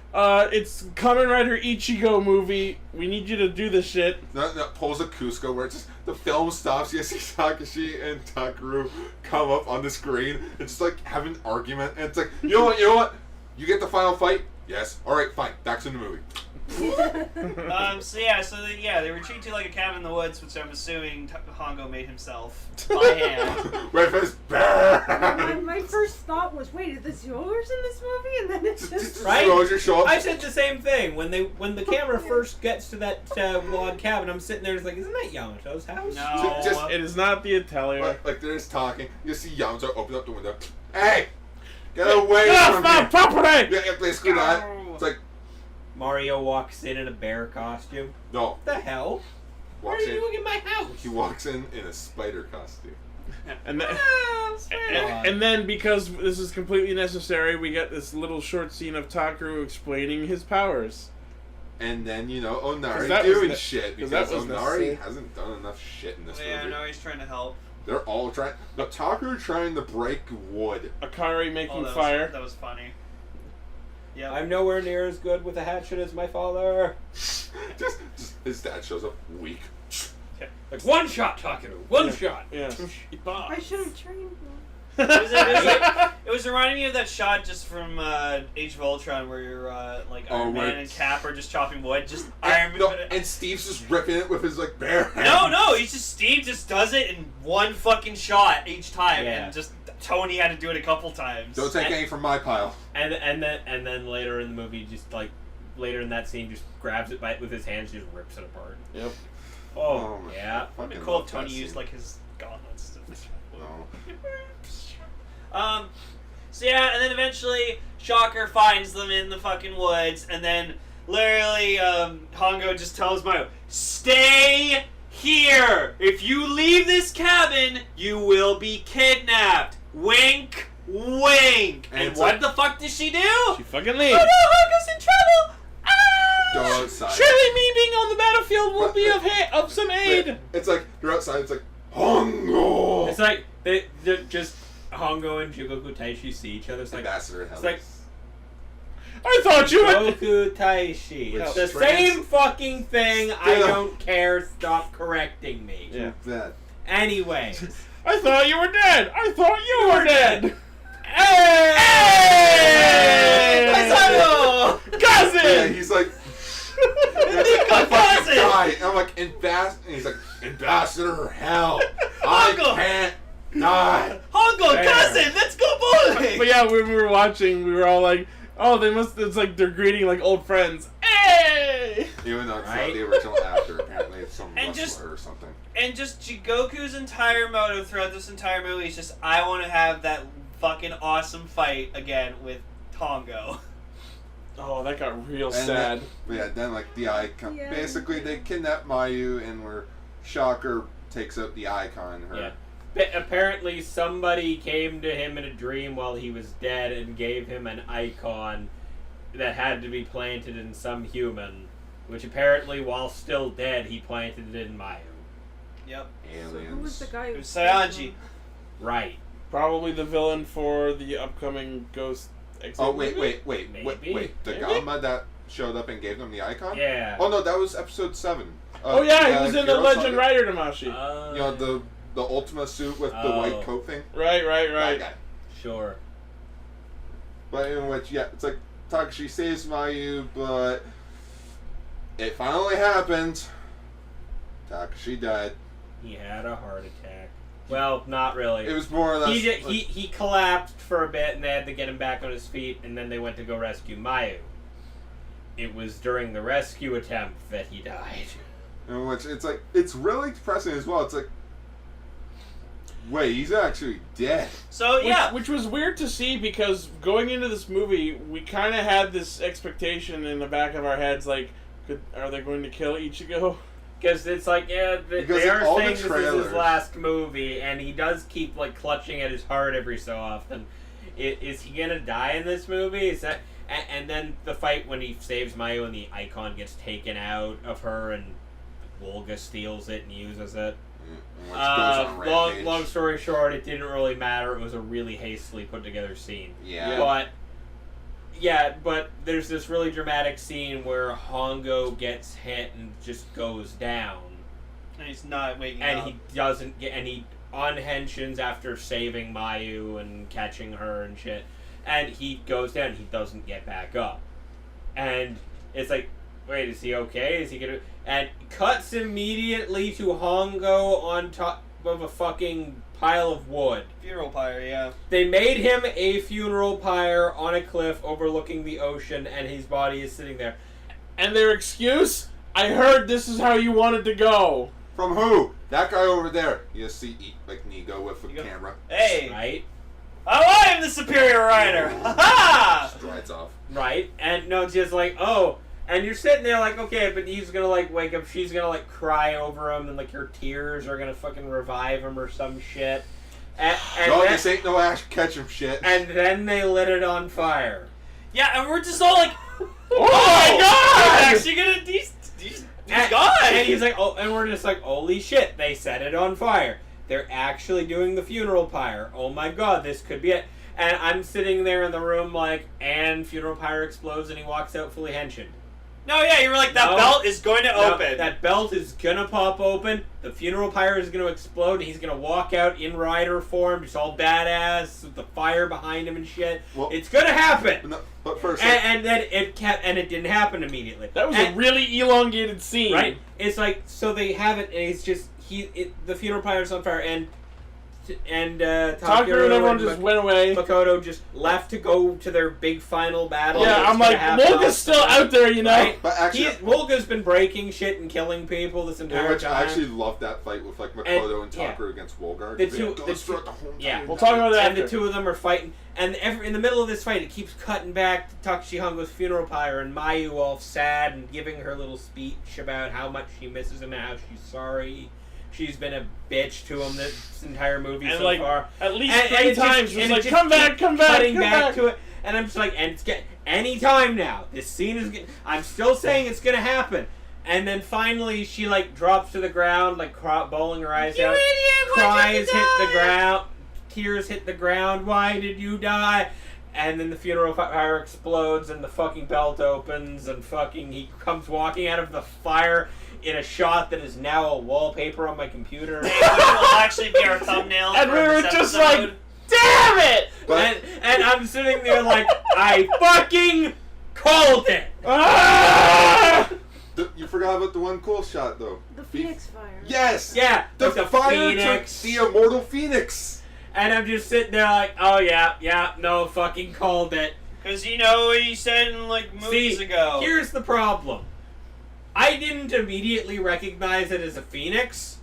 it's Kamen Rider Ichigo movie. We need you to do this shit. no, pulls a Cusco where it's just the film stops. You see Takashi and Takaru come up on the screen and just like have an argument. And it's like, you know what? You get the final fight? Yes. All right, fine. Back to the movie. They retreat to like a cabin in the woods, which I'm assuming Hongo made himself by hand. Red face. My first thought was, wait, are the Zyuohgers in this movie? And then it's just... Right? Roger show up. I said the same thing when the camera first gets to that log cabin. I'm sitting there, just like, isn't that Yamato's house? No. Just- It is not the Atelier. Like they're just talking. You see Yamato open up the window. Hey, get away Get off from my here. property! Yeah, basically that. It's like, Mario walks in a bear costume. no. What the hell? What Walks are you in. doing in my house? He walks in a spider costume. And then, Ah, and then, because this is completely necessary, we get this little short scene of Takaru explaining his powers. And then, Onari 'Cause that was doing ne- shit 'cause because that was Onari necessary. hasn't done enough shit in this Yeah, movie. no, he's trying to help. They're all trying. No, Takaru trying to break wood. Akari making that fire. that was funny. Yeah. I'm nowhere near as good with a hatchet as my father. just his dad shows up weak. Like, one shot, Takaru. One shot. Yeah. I should have trained them. It was reminding me of that shot just from Age of Ultron where you're like Iron Man right. and Cap are just chopping wood. Just Iron Man. No, and Steve's just ripping it with his like bare hand. No, Steve just does it in one fucking shot each time, Yeah. and just Tony had to do it a couple times. Don't take any from my pile. And then later in the movie, just like later in that scene, just grabs it with his hands, just rips it apart. Yep. Oh, my yeah. God. It'd be Fucking cool love if Tony that used scene. like his gauntlets to No. So yeah, and then eventually Shocker finds them in the fucking woods, and then literally Hongo just tells Mayo, "Stay here! If you leave this cabin, you will be kidnapped." Wink, wink. And And it's what like- the fuck does she do? She fucking Oh leaves. no, Hongo's in trouble! Go Ah! outside. Surely me being on the battlefield will be of some Yeah, aid. It's like you're outside. It's like Hongo. It's like they just Hongo and Jigoku Taishi see each other. It's like Ambassador Helix. like I thought you would. Jigoku Taishi. Which It's the trans- same fucking thing. I Yeah. don't care. Stop correcting me. Yeah. that. Anyway. I thought you were dead. I thought you were dead. Hey! Hey! Yeah, Cousin. he's like. Nico I fucking cousin! die. And I'm like, and he's like, Ambassador Hell. I Hongo. can't die. Hongo, Fair. cousin, let's go bowling! But yeah, when we were watching, we were all like, "Oh, they must." It's like they're greeting like old friends. Hey. Even though it's Right? not the original actor, apparently it's some And wrestler just- or something. And just Jigoku's entire motto throughout this entire movie is just, I want to have that fucking awesome fight again with Hongo. Oh, that got real And sad. Then like the icon. Yeah. Basically, they kidnap Mayu, and where Shocker takes out the icon. Her. Yeah. But apparently, somebody came to him in a dream while he was dead and gave him an icon that had to be planted in some human, which apparently, while still dead, he planted it in Mayu. Yep. So Aliens. who was the guy It who was Sayanji. Right. Probably the villain for the upcoming Ghost. Oh movie? wait! Maybe. The Maybe? Gamma that showed up and gave them the icon. Yeah. Oh no, that was episode 7. Oh yeah, he was in the Hero Legend Saga. Rider Damashi. You know the Ultima suit with the Oh. white coat thing. Right. That guy. Sure. But in which, it's like Takashi saves Mayu, but it finally happened. Takashi died. He had a heart attack. Well, not really. It was more or less. He collapsed for a bit, and they had to get him back on his feet, and then they went to go rescue Mayu. It was during the rescue attempt that he died. In which it's like it's really depressing as well. It's like, wait, he's actually dead. So yeah, Which was weird to see because going into this movie, we kind of had this expectation in the back of our heads, like, are they going to kill Ichigo? Because it's like, yeah, Because they are all the saying this is trailers- his last movie, and he does keep like clutching at his heart every so often. Is he gonna die in this movie? Is that? And then the fight when he saves Mayu and the icon gets taken out of her, and Wolga steals it and uses it. In which goes on a rampage. Long story short, it didn't really matter. It was a really hastily put together scene. Yeah. But there's this really dramatic scene where Hongo gets hit and just goes down, and he's not waking and up. he doesn't get, and he unhensions after saving Mayu and catching her and shit, and he goes down. He doesn't get back up, and it's like, wait, is he okay? Is he gonna? And cuts immediately to Hongo on top of a fucking pile of wood. Funeral pyre, yeah. They made him a funeral pyre on a cliff overlooking the ocean, and his body is sitting there. And their excuse? I heard this is how you wanted to go. From who? That guy over there. You see, like Nigo with a camera. Hey, Right? I am the superior rider. Ha ha! Just rides off. Right? And no, it's just like, oh. And you're sitting there like, okay, but he's gonna like wake up, she's gonna like cry over him, and like her tears are gonna fucking revive him or some shit. And No, then, this ain't no Ash Ketchum shit. and then they lit it on fire. Yeah, and we're just all like, Oh my god! he's actually gonna he's And, gone. and he's like, oh, and we're just like, holy shit, they set it on fire. They're actually doing the funeral pyre. Oh my god, this could be it. And I'm sitting there in the room like, and funeral pyre explodes, and he walks out fully henchioned. No, yeah, you were like, that No. belt is going to open. That belt is gonna pop open. The funeral pyre is gonna explode, and he's gonna walk out in rider form, just all badass with the fire behind him and shit. Well- It's gonna happen. No, but first, And then it kept, and it didn't happen immediately. That was And- a really elongated scene. right. It's like, so they have it, and it's just the funeral pyre's on fire, and Tucker and everyone just went away. Makoto just left to go to their big final battle. Yeah, that's I'm gonna like, happen Volga's still out there, you know? Right? but actually, Volga's been breaking shit and killing people this in entire which time. I actually loved that fight with like Makoto and yeah. Tucker against Wolgar. The They two- go the throughout two- the whole yeah. entire We'll talk about that And the after. two of them are fighting, and in the middle of this fight, it keeps cutting back to Takashi Hongo's funeral pyre, and Mayu all sad and giving her little speech about how much she misses him and how she's sorry. She's been a bitch to him this entire movie And so like, far. at least And 3 it just- times, she was and it like, just come back, keeps come back, cutting come back back. to it. And I'm just like, and it's any time now. This scene is. I'm still saying it's gonna happen. And then finally, she like drops to the ground, like bawling her eyes out. Cries hit the ground. Tears hit the ground. Why did you die? And then the funeral pyre explodes, and the fucking belt opens, and fucking he comes walking out of the fire in a shot that is now a wallpaper on my computer. Which will actually be our thumbnail. And for we were this just episode. like, damn it! But and I'm sitting there like, I fucking called it! Ah! you forgot about the one cool shot though. The Phoenix Fire. Yes. Yeah, The with the fire phoenix. took the immortal Phoenix. And I'm just sitting there like, oh yeah, no, fucking called it. Because you know what he said in like movies ago. Here's the problem. I didn't immediately recognize it as a phoenix.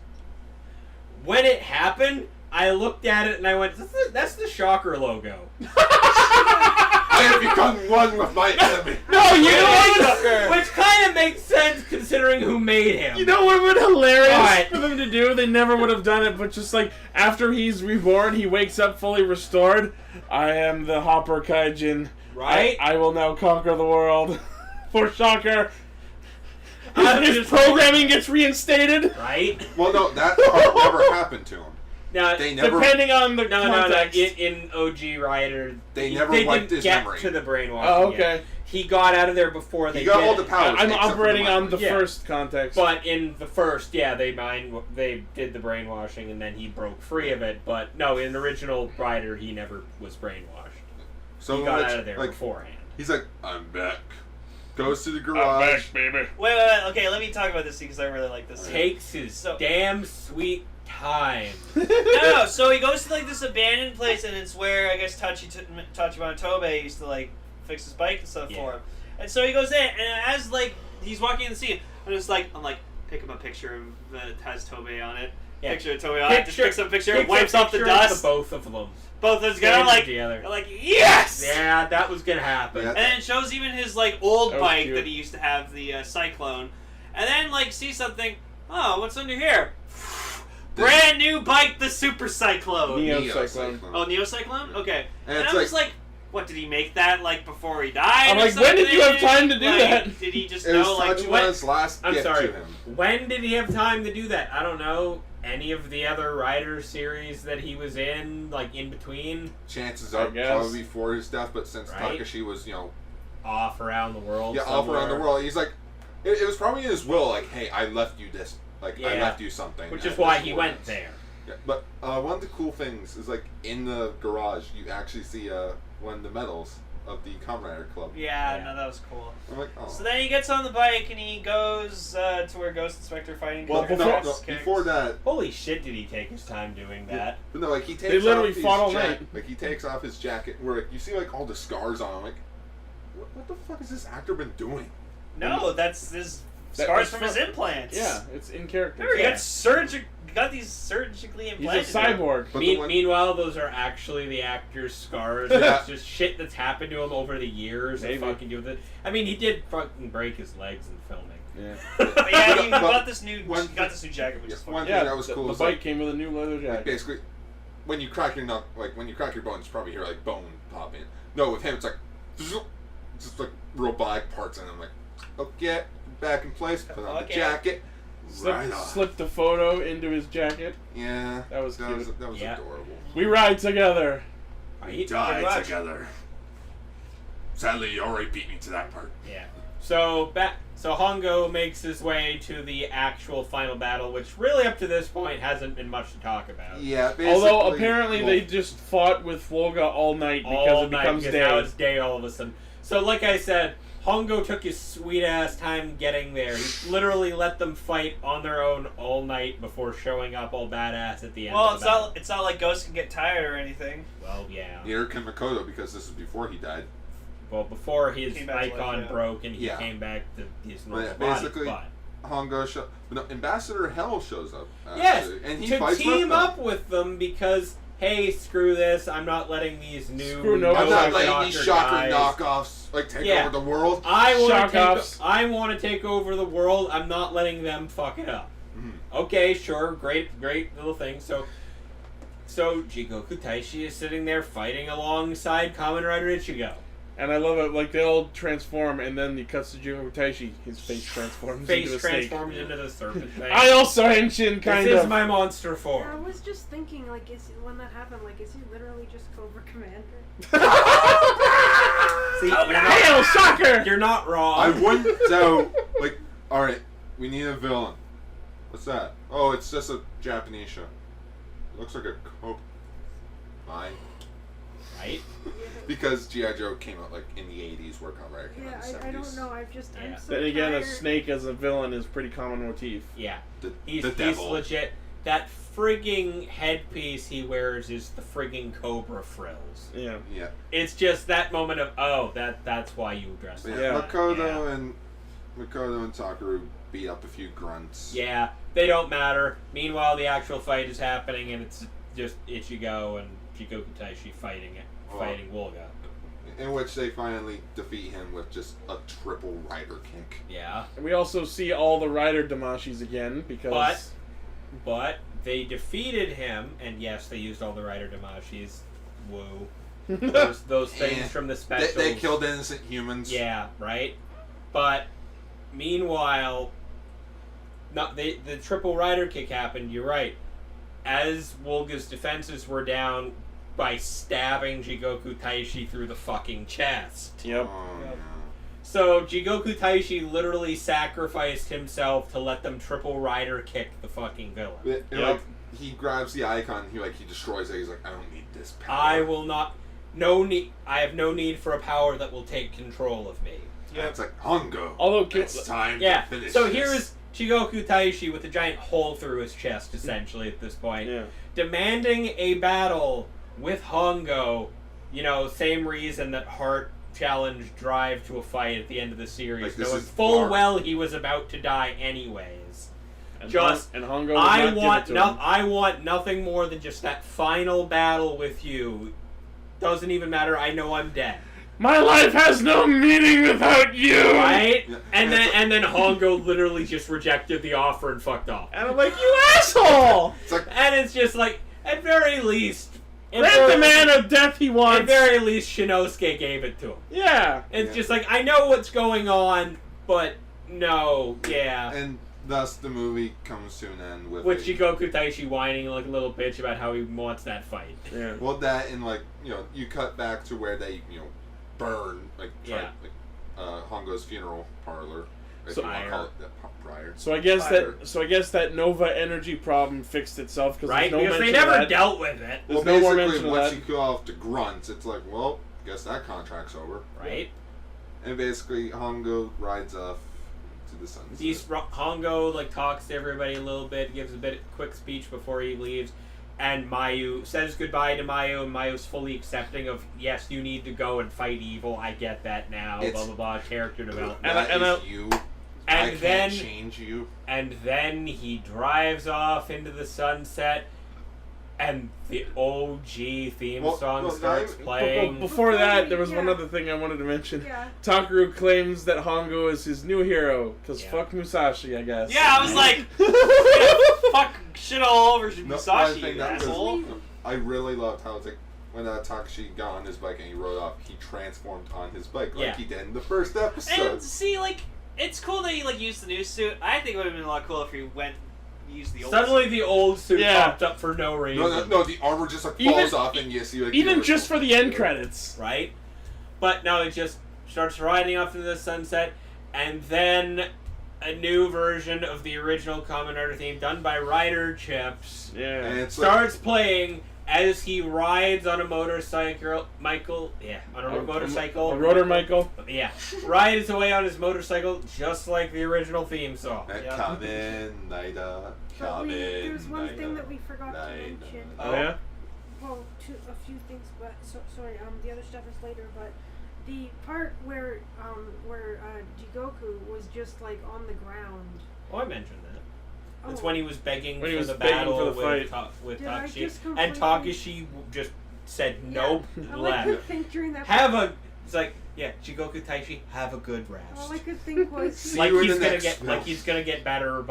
When it happened, I looked at it and I went, that's the Shocker logo. I have become one with my enemy. No, No, you know what? Which kind of makes sense considering who made him. You know what would be hilarious What? for them to do? They never would have done it, but just like after he's reborn, he wakes up fully restored. I am the Hopper Kaijin. Right? I will now conquer the world. For shocker. His programming gets reinstated. Right? Well, no, that part never happened to him. Now, They never. Depending on the no. context. In OG Rider, They never they wiped didn't his get memory. to the brainwashing Oh, yet. okay. He got out of there before they He got did all the it. powers. I'm except for operating on the memory. Yeah. first context. But in the first, yeah, they did the brainwashing, and then he broke free of it. But no, in the original Rider, he never was brainwashed. So He got like, out of there like, beforehand. He's like, I'm back. Goes to the I'm garage. back, baby. Wait. Okay, let me talk about this because I really like this. Takes his So- damn sweet time. No, so he goes to like this abandoned place, and it's where I guess Tachibana Tobe used to like fix his bike and stuff for him. And so he goes in, and as like he's walking in the scene, I'm like pick up a picture of that has Tobe on it. Yeah. Picture of Tobe on it. Just picks up a picture, Picture wipes off the picture of dust. both of them. Both of us go Standing like together. they're like yes. Yeah, that was gonna happen. Yeah. And then it shows even his like old That was bike cute. that he used to have, the Cyclone. And then like see something. Oh, what's under here? Brand new bike, the Super Cyclone. Neo Cyclone. Oh, Neo Cyclone? Okay. And And it's I was like, what, did he make that like before he died? I'm or like, when did you have something? time to do Like, that? Did he just It was know like Tachibana's last I'm gift sorry. to him. When did he have time to do that? I don't know. Any of the other Rider series that he was in, like in between, Chances I are guess. probably before his death, but since Right? Takashi was, off around the world. off around the somewhere. world, he's like, it was probably in his will, like, hey, I left you this, like, I Yeah. left you something. Which at is why this he went ordinance. there. Yeah, but one of the cool things is, like, in the garage, you actually see one of the medals of the Kamen Rider Club. Yeah, Yeah. no, that was cool. I'm like, oh. So then he gets on the bike and he goes to where Ghost Inspector fighting. Well, Killer before- Ghost kicked. before that, Holy shit! Did he take his time doing that? but no, like, he takes They literally off his fought all jacket, night. like, he takes off his jacket, where, like, you see, like, all the scars on him, like, what the fuck has this actor been doing? No, that's his That scars was from fu- his implants. Yeah, it's in character. Remember, he Yeah. got these surgically He's a implanted. cyborg. But the one- Meanwhile, those are actually the actor's scars. Yeah. It's just shit that's happened to him over the years. Maybe. And fucking do with it. I mean, he did fucking break his legs in filming. Yeah. But yeah, he But got this new one jacket, which Yeah, is fun. one Yeah, thing that was the, cool the is, bike like, came with a new leather like, jacket. basically, when you crack your bones, you probably hear like bone pop in. No, with him it's like just like robotic parts, and I'm like, okay, back in place, put on the Okay. jacket, right on. Slipped the photo into his jacket. Yeah, That was cute. that was Yeah. adorable. We ride together. Right? Pretty much. together. Sadly, you already beat me to that part. Yeah. So Hongo makes his way to the actual final battle, which really up to this point hasn't been much to talk about. Yeah, basically. Although apparently well, they just fought with Volga all night because All it night, becomes because day. now it's day all of a sudden. So like I said, Hongo took his sweet ass time getting there. He literally let them fight on their own all night before showing up all badass at the end. Well, of the battle. it's not like Ghost can get tired or anything. Well, yeah. neither can Makoto because this is before he died. Well, before his Came back to icon life, yeah. broke and he Yeah. came back to his normal yeah, body. basically- But Hongo but no, Ambassador Hell shows up. yes, Actually, and he to fights team with them. up with them because hey, screw this! I'm not letting these new. Screw no I'm not Shocker letting these shocker knockoffs like take Yeah. over the world. I Shock-offs. want to take over the world. I'm not letting them fuck it up. Mhm. Okay, sure, great little thing. So Jigoku Taishi is sitting there fighting alongside Kamen Rider Ichigo. And I love it, like they all transform, and then he cuts to Jigoku Taishi. His face transforms Face into a snake. transforms into the serpent thing. I also henshin, kind this of. is my monster Yeah, I form. was just thinking, like, when that happened, like, is he literally just Cobra Commander? See, Hail, shocker! you're not wrong. I wouldn't. So, like, all right, we need a villain. What's that? Oh, it's just a Japanese show. Looks like a cope. Fine. Right? Because G.I. Joe came out like in the 80s, where Kamen Rider came Yeah, out in the 70s. I don't know. I'm Yeah. so Then again, a tired. snake as a villain is pretty common motif. Yeah. The He's devil. legit. That frigging headpiece he wears is the frigging cobra frills. Yeah. Yeah. It's just that moment of that's why you dress But like yeah. Yeah. that. Makoto and Sakaru beat up a few grunts. Yeah, they don't matter. Meanwhile, the actual fight is happening, and it's just Ichigo and Jigoku Taishi fighting Oh. Wolga. In which they finally defeat him with just a triple rider kick. Yeah. And we also see all the Rider Damashis again, because... But they defeated him, and yes, they used all the Rider Damashis. Woo. Those things from the specials. They killed innocent humans. Yeah, right? But, meanwhile, the triple rider kick happened, you're right. As Wolga's defenses were down by stabbing Jigoku Taishi through the fucking chest. Yep. Oh, yeah. So, Jigoku Taishi literally sacrificed himself to let them triple rider kick the fucking villain. Like, he grabs the icon, he destroys it, he's like, I don't need this power. I will not... I have no need for a power that will take control of me. Yeah, it's like, Hongo, Although, it's time to finish so this. here's Jigoku Taishi with a giant hole through his chest, essentially, at this point. Yeah. Demanding a battle with Hongo, same reason that Heart challenged Drive to a fight at the end of the series, Like, this knowing is full far- well he was about to die anyways. And Just, Hongo did I not want give it to him. I want nothing more than just that final battle with you. Doesn't even matter, I know I'm dead. My life has no meaning without you! Right? Yeah. And then Hongo literally just rejected the offer and fucked off. And I'm like, you asshole! It's like, And it's just like, at very least... Grant the man of death he At wants! very least, Shinosuke gave it to him. Yeah. It's just like, I know what's going on, but no, yeah. and thus the movie comes to an end with With Jigoku Taishi whining like a little bitch about how he wants that fight. Yeah. Well, that and you cut back to where they burn Hongo's funeral parlor, if So- you want to call it that prior. So I guess Fire. that Nova energy problem fixed itself because Right? there's no because they mention of never that. dealt with it. There's Well, no more basically, mention of once that. you kill off the grunts, it's like, well, guess that contract's over. Right? And basically, Hongo rides off to the sunset. Hongo talks to everybody a little bit, gives a quick speech before he leaves, and Mayu says goodbye to Mayu, and Mayu's fully accepting of, yes, you need to go and fight evil, I get that now, blah blah blah, character development. That is you. I And can't then change you. and then he drives off into the sunset, and the OG theme song starts playing. Before that, there was one Yeah. other thing I wanted to mention. Yeah. Takaru claims that Hongo is his new hero, because Yeah. fuck Musashi, I guess. Yeah, I was like, fuck shit all over No, Musashi, I think you that was- asshole. I really loved how it's like when Takashi got on his bike and he rode off, he transformed on his bike like Yeah. he did in the first episode. And see, it's cool that he used the new suit. I think it would have been a lot cooler if he used the old Suddenly suit. the old suit Yeah. popped up for no reason. No, the armor just Even- falls off and you see Even just for the end credits. Right? But no, it just starts riding off into the sunset, and then a new version of the original Kamen Rider theme done by Rider Chips Yeah. And it's starts playing as he rides on a motorcycle. Motorcycle. A rotor Michael. Yeah, rides away on his motorcycle just like the original theme song. like, Yeah. Kamen Rider, But there's one Rider, thing that we forgot to Rider. mention. Oh, yeah? Well, a few things, but sorry. The other stuff is later. But the part where Jigoku was just on the ground. Oh, I mentioned that. That's Oh. when he was begging When he for was the begging battle for the with, fight. with Did I Takashi, just and completely- Takashi just said Yeah. nope, All I could left. think during that. It's like, yeah, Jigoku Taishi, have a good rest. All I could think was. See Like you in he's the gonna next get film. he's gonna get better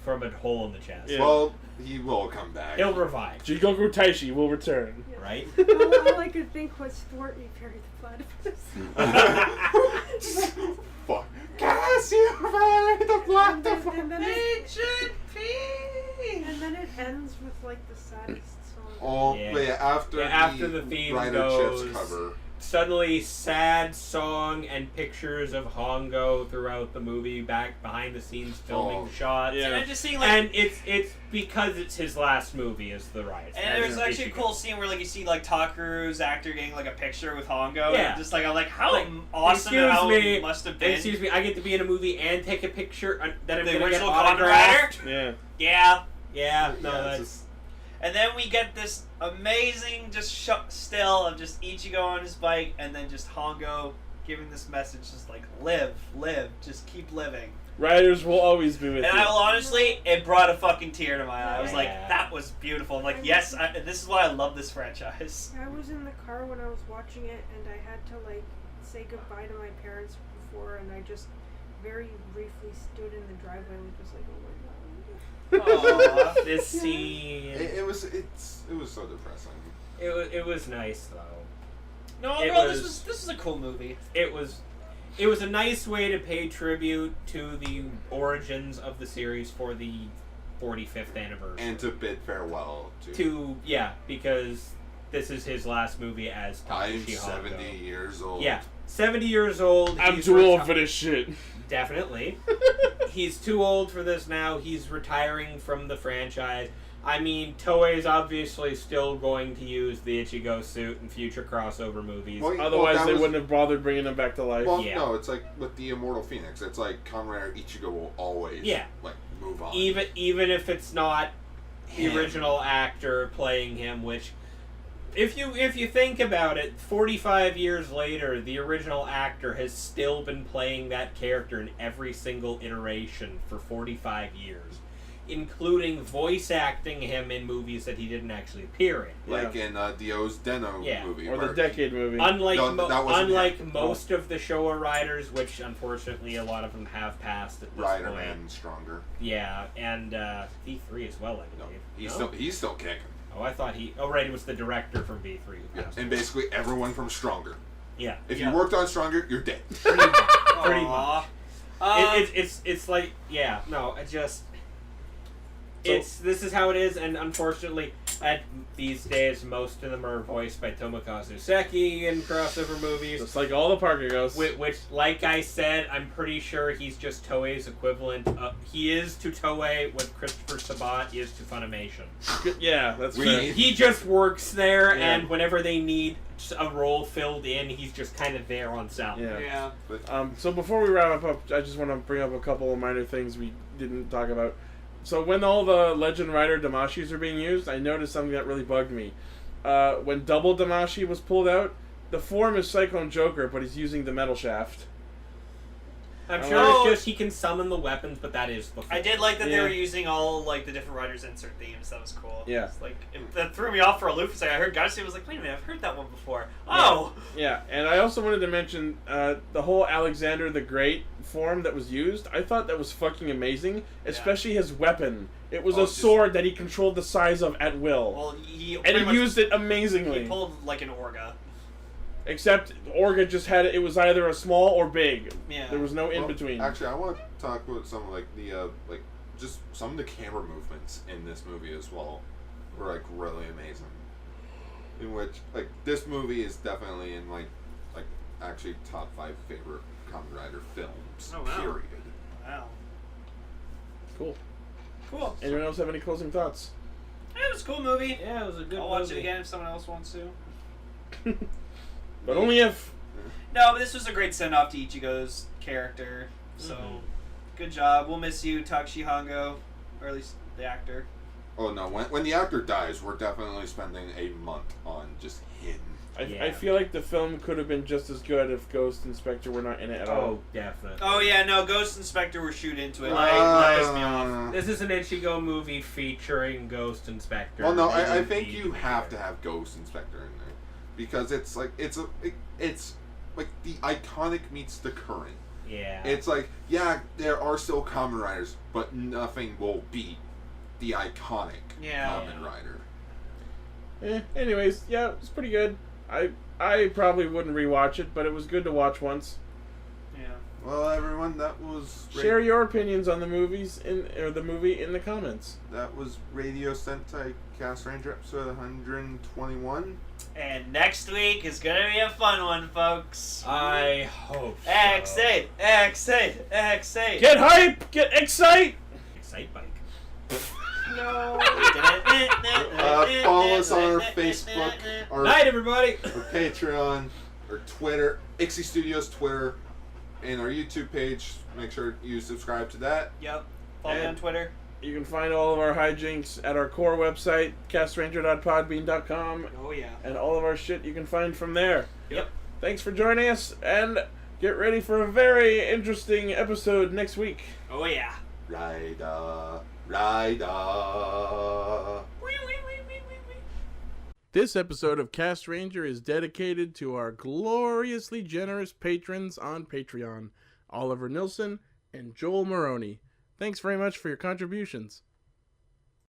from a hole in the chest. Yeah. Well, he will come back. He'll revive, Jigoku Taishi will return. Yeah. right? all I could think was thwart me, Perry the Platypus. Fuck. Cassiopeia's the and, then, and, then it, Ancient P! and then it ends with the saddest song. Oh, Yeah. but yeah, after the theme Rider goes, Chips cover. Suddenly, sad song and pictures of Hongo throughout the movie, back behind the scenes filming Oh. shots. Yeah. And I'm just seeing And it's because it's his last movie is the Rise. And there's As actually a Ichigo. cool scene where you see Takaru's actor getting a picture with Hongo. Yeah. And just I'm like, how Like, awesome excuse how me, it must have been. Excuse me, I get to be in a movie and take a picture that I'm The gonna get original Kamen autographed. Yeah. Yeah. Yeah, no, Yeah, that's it's And then we get this amazing still of just Ichigo on his bike and then just Hongo giving this message, just like live, just keep living. Riders will always be with And you. I will honestly, it brought a fucking tear to my eye. I was like, Yeah. that was beautiful. I'm like, yes, this is why I love this franchise. I was in the car when I was watching it, and I had to like say goodbye to my parents before, and I just very briefly stood in the driveway and was just like, oh my god. Aww. This scene. It was so depressing. It was nice though. No, It bro, was- this was a cool movie. It was a nice way to pay tribute to the origins of the series for the 45th anniversary. And to bid farewell because this is his last movie as I'm Takashi Hongo. 70 years old. Yeah, 70 years old. I'm He's too old for this shit. Definitely. He's too old for this now. He's retiring from the franchise. I mean, Toei's obviously still going to use the Ichigo suit in future crossover movies. Well, Otherwise, they was- wouldn't have bothered bringing him back to life. Well, Yeah. no, it's like with the Immortal Phoenix. It's like Kamen Rider Ichigo will always like move on. Even if it's not the Him. original actor playing him, which if you think about it, 45 years later, the original actor has still been playing that character in every single iteration for 45 years, including voice acting him in movies that he didn't actually appear in. like in Dio's Den-O Yeah. movie. Or where the Decade movie. Unlike No, that wasn't unlike him. most of the Showa riders, which unfortunately a lot of them have passed at this Rider point. Man Stronger. Yeah, and V3 as well, I No, believe. he's still kicking. Oh, I thought he. Oh, right, it was the director from V3 who Yeah. passed. And basically everyone from Stronger. Yeah, If Yeah. you worked on Stronger, you're dead. pretty Aw. much. It's like this is how it is, and unfortunately, these days most of them are voiced by Tomokazu Seki in crossover movies. Just like all the Parker Ghosts. Which, like I said, I'm pretty sure he's just Toei's equivalent. He is to Toei what Christopher Sabat is to Funimation. Yeah, that's We- fair. He just works there, Yeah. and whenever they need a role filled in, he's just kind of there on set. Yeah. Yeah. So before we wrap up, I just want to bring up a couple of minor things we didn't talk about. So when all the Legend Rider Damashis are being used, I noticed something that really bugged me. When Double Damashi was pulled out, the form is Cyclone Joker, but he's using the metal shaft. I'm Oh. sure it's just he can summon the weapons, but that is the I did like that they Yeah. were using all like the different writers' insert themes. That was cool. Yeah. It's like that threw me off for a loop. It's like I heard Garcia was like, "Wait a minute, I've heard that one before." Oh, Yeah, and I also wanted to mention the whole Alexander the Great form that was used. I thought that was fucking amazing, especially his weapon. It was Oh, a just- sword that he controlled the size of at will. well, he and pretty he much- used it He amazingly. pulled like an Orga. Except Orga just had it was either a small or big. Yeah. There was no in Well, between. Actually, I want to talk about some of like the just some of the camera movements in this movie as well were like really amazing. In which like this movie is definitely in like actually top 5 favorite Kamen Rider films. Oh, wow. Period. Wow. Cool. Cool. Anyone else have any closing thoughts? It was a cool movie. Yeah, it was a good I'll watch movie. it again if someone else wants to. But only if. No, but this was a great send off to Ichigo's character. So, good job. We'll miss you, Takashi Hongo, or at least the actor. Oh no! When the actor dies, we're definitely spending a month on just him. I feel like the film could have been just as good if Ghost Inspector were not in it at all. Oh, definitely. Oh yeah, no, Ghost Inspector were shoot into it. Like, pissed me off. This is an Ichigo movie featuring Ghost Inspector. Well, no, I Maybe think you have later. to have Ghost Inspector in there because it's like it's like the iconic meets the current. Yeah. It's like, yeah, there are still Kamen Riders, but nothing will beat the iconic Yeah. Kamen Rider. Anyways, yeah, it was pretty good. I probably wouldn't rewatch it, but it was good to watch once. Yeah. Well, everyone, that was Share your opinions on the movies or the movie in the comments. that was Radio Sentai Castranger episode 121. And next week is gonna be a fun one, folks. I hope so. X8, X8, X8. Get hype! Get excite! Excite Bike. No. Follow us on our Facebook, our Night, everybody! Patreon, our Twitter, Ixie Studios Twitter, and our YouTube page. Make sure you subscribe to that. Yep. Follow me on Twitter. You can find all of our hijinks at our core website, castranger.podbean.com, Oh yeah. and all of our shit you can find from there. Yep. Thanks for joining us, and Get ready for a very interesting episode next week. Oh yeah. Rider, Rider. This episode of Castranger is dedicated to our gloriously generous patrons on Patreon, Oliver Nilsson and Joel Maroney. Thanks very much for your contributions.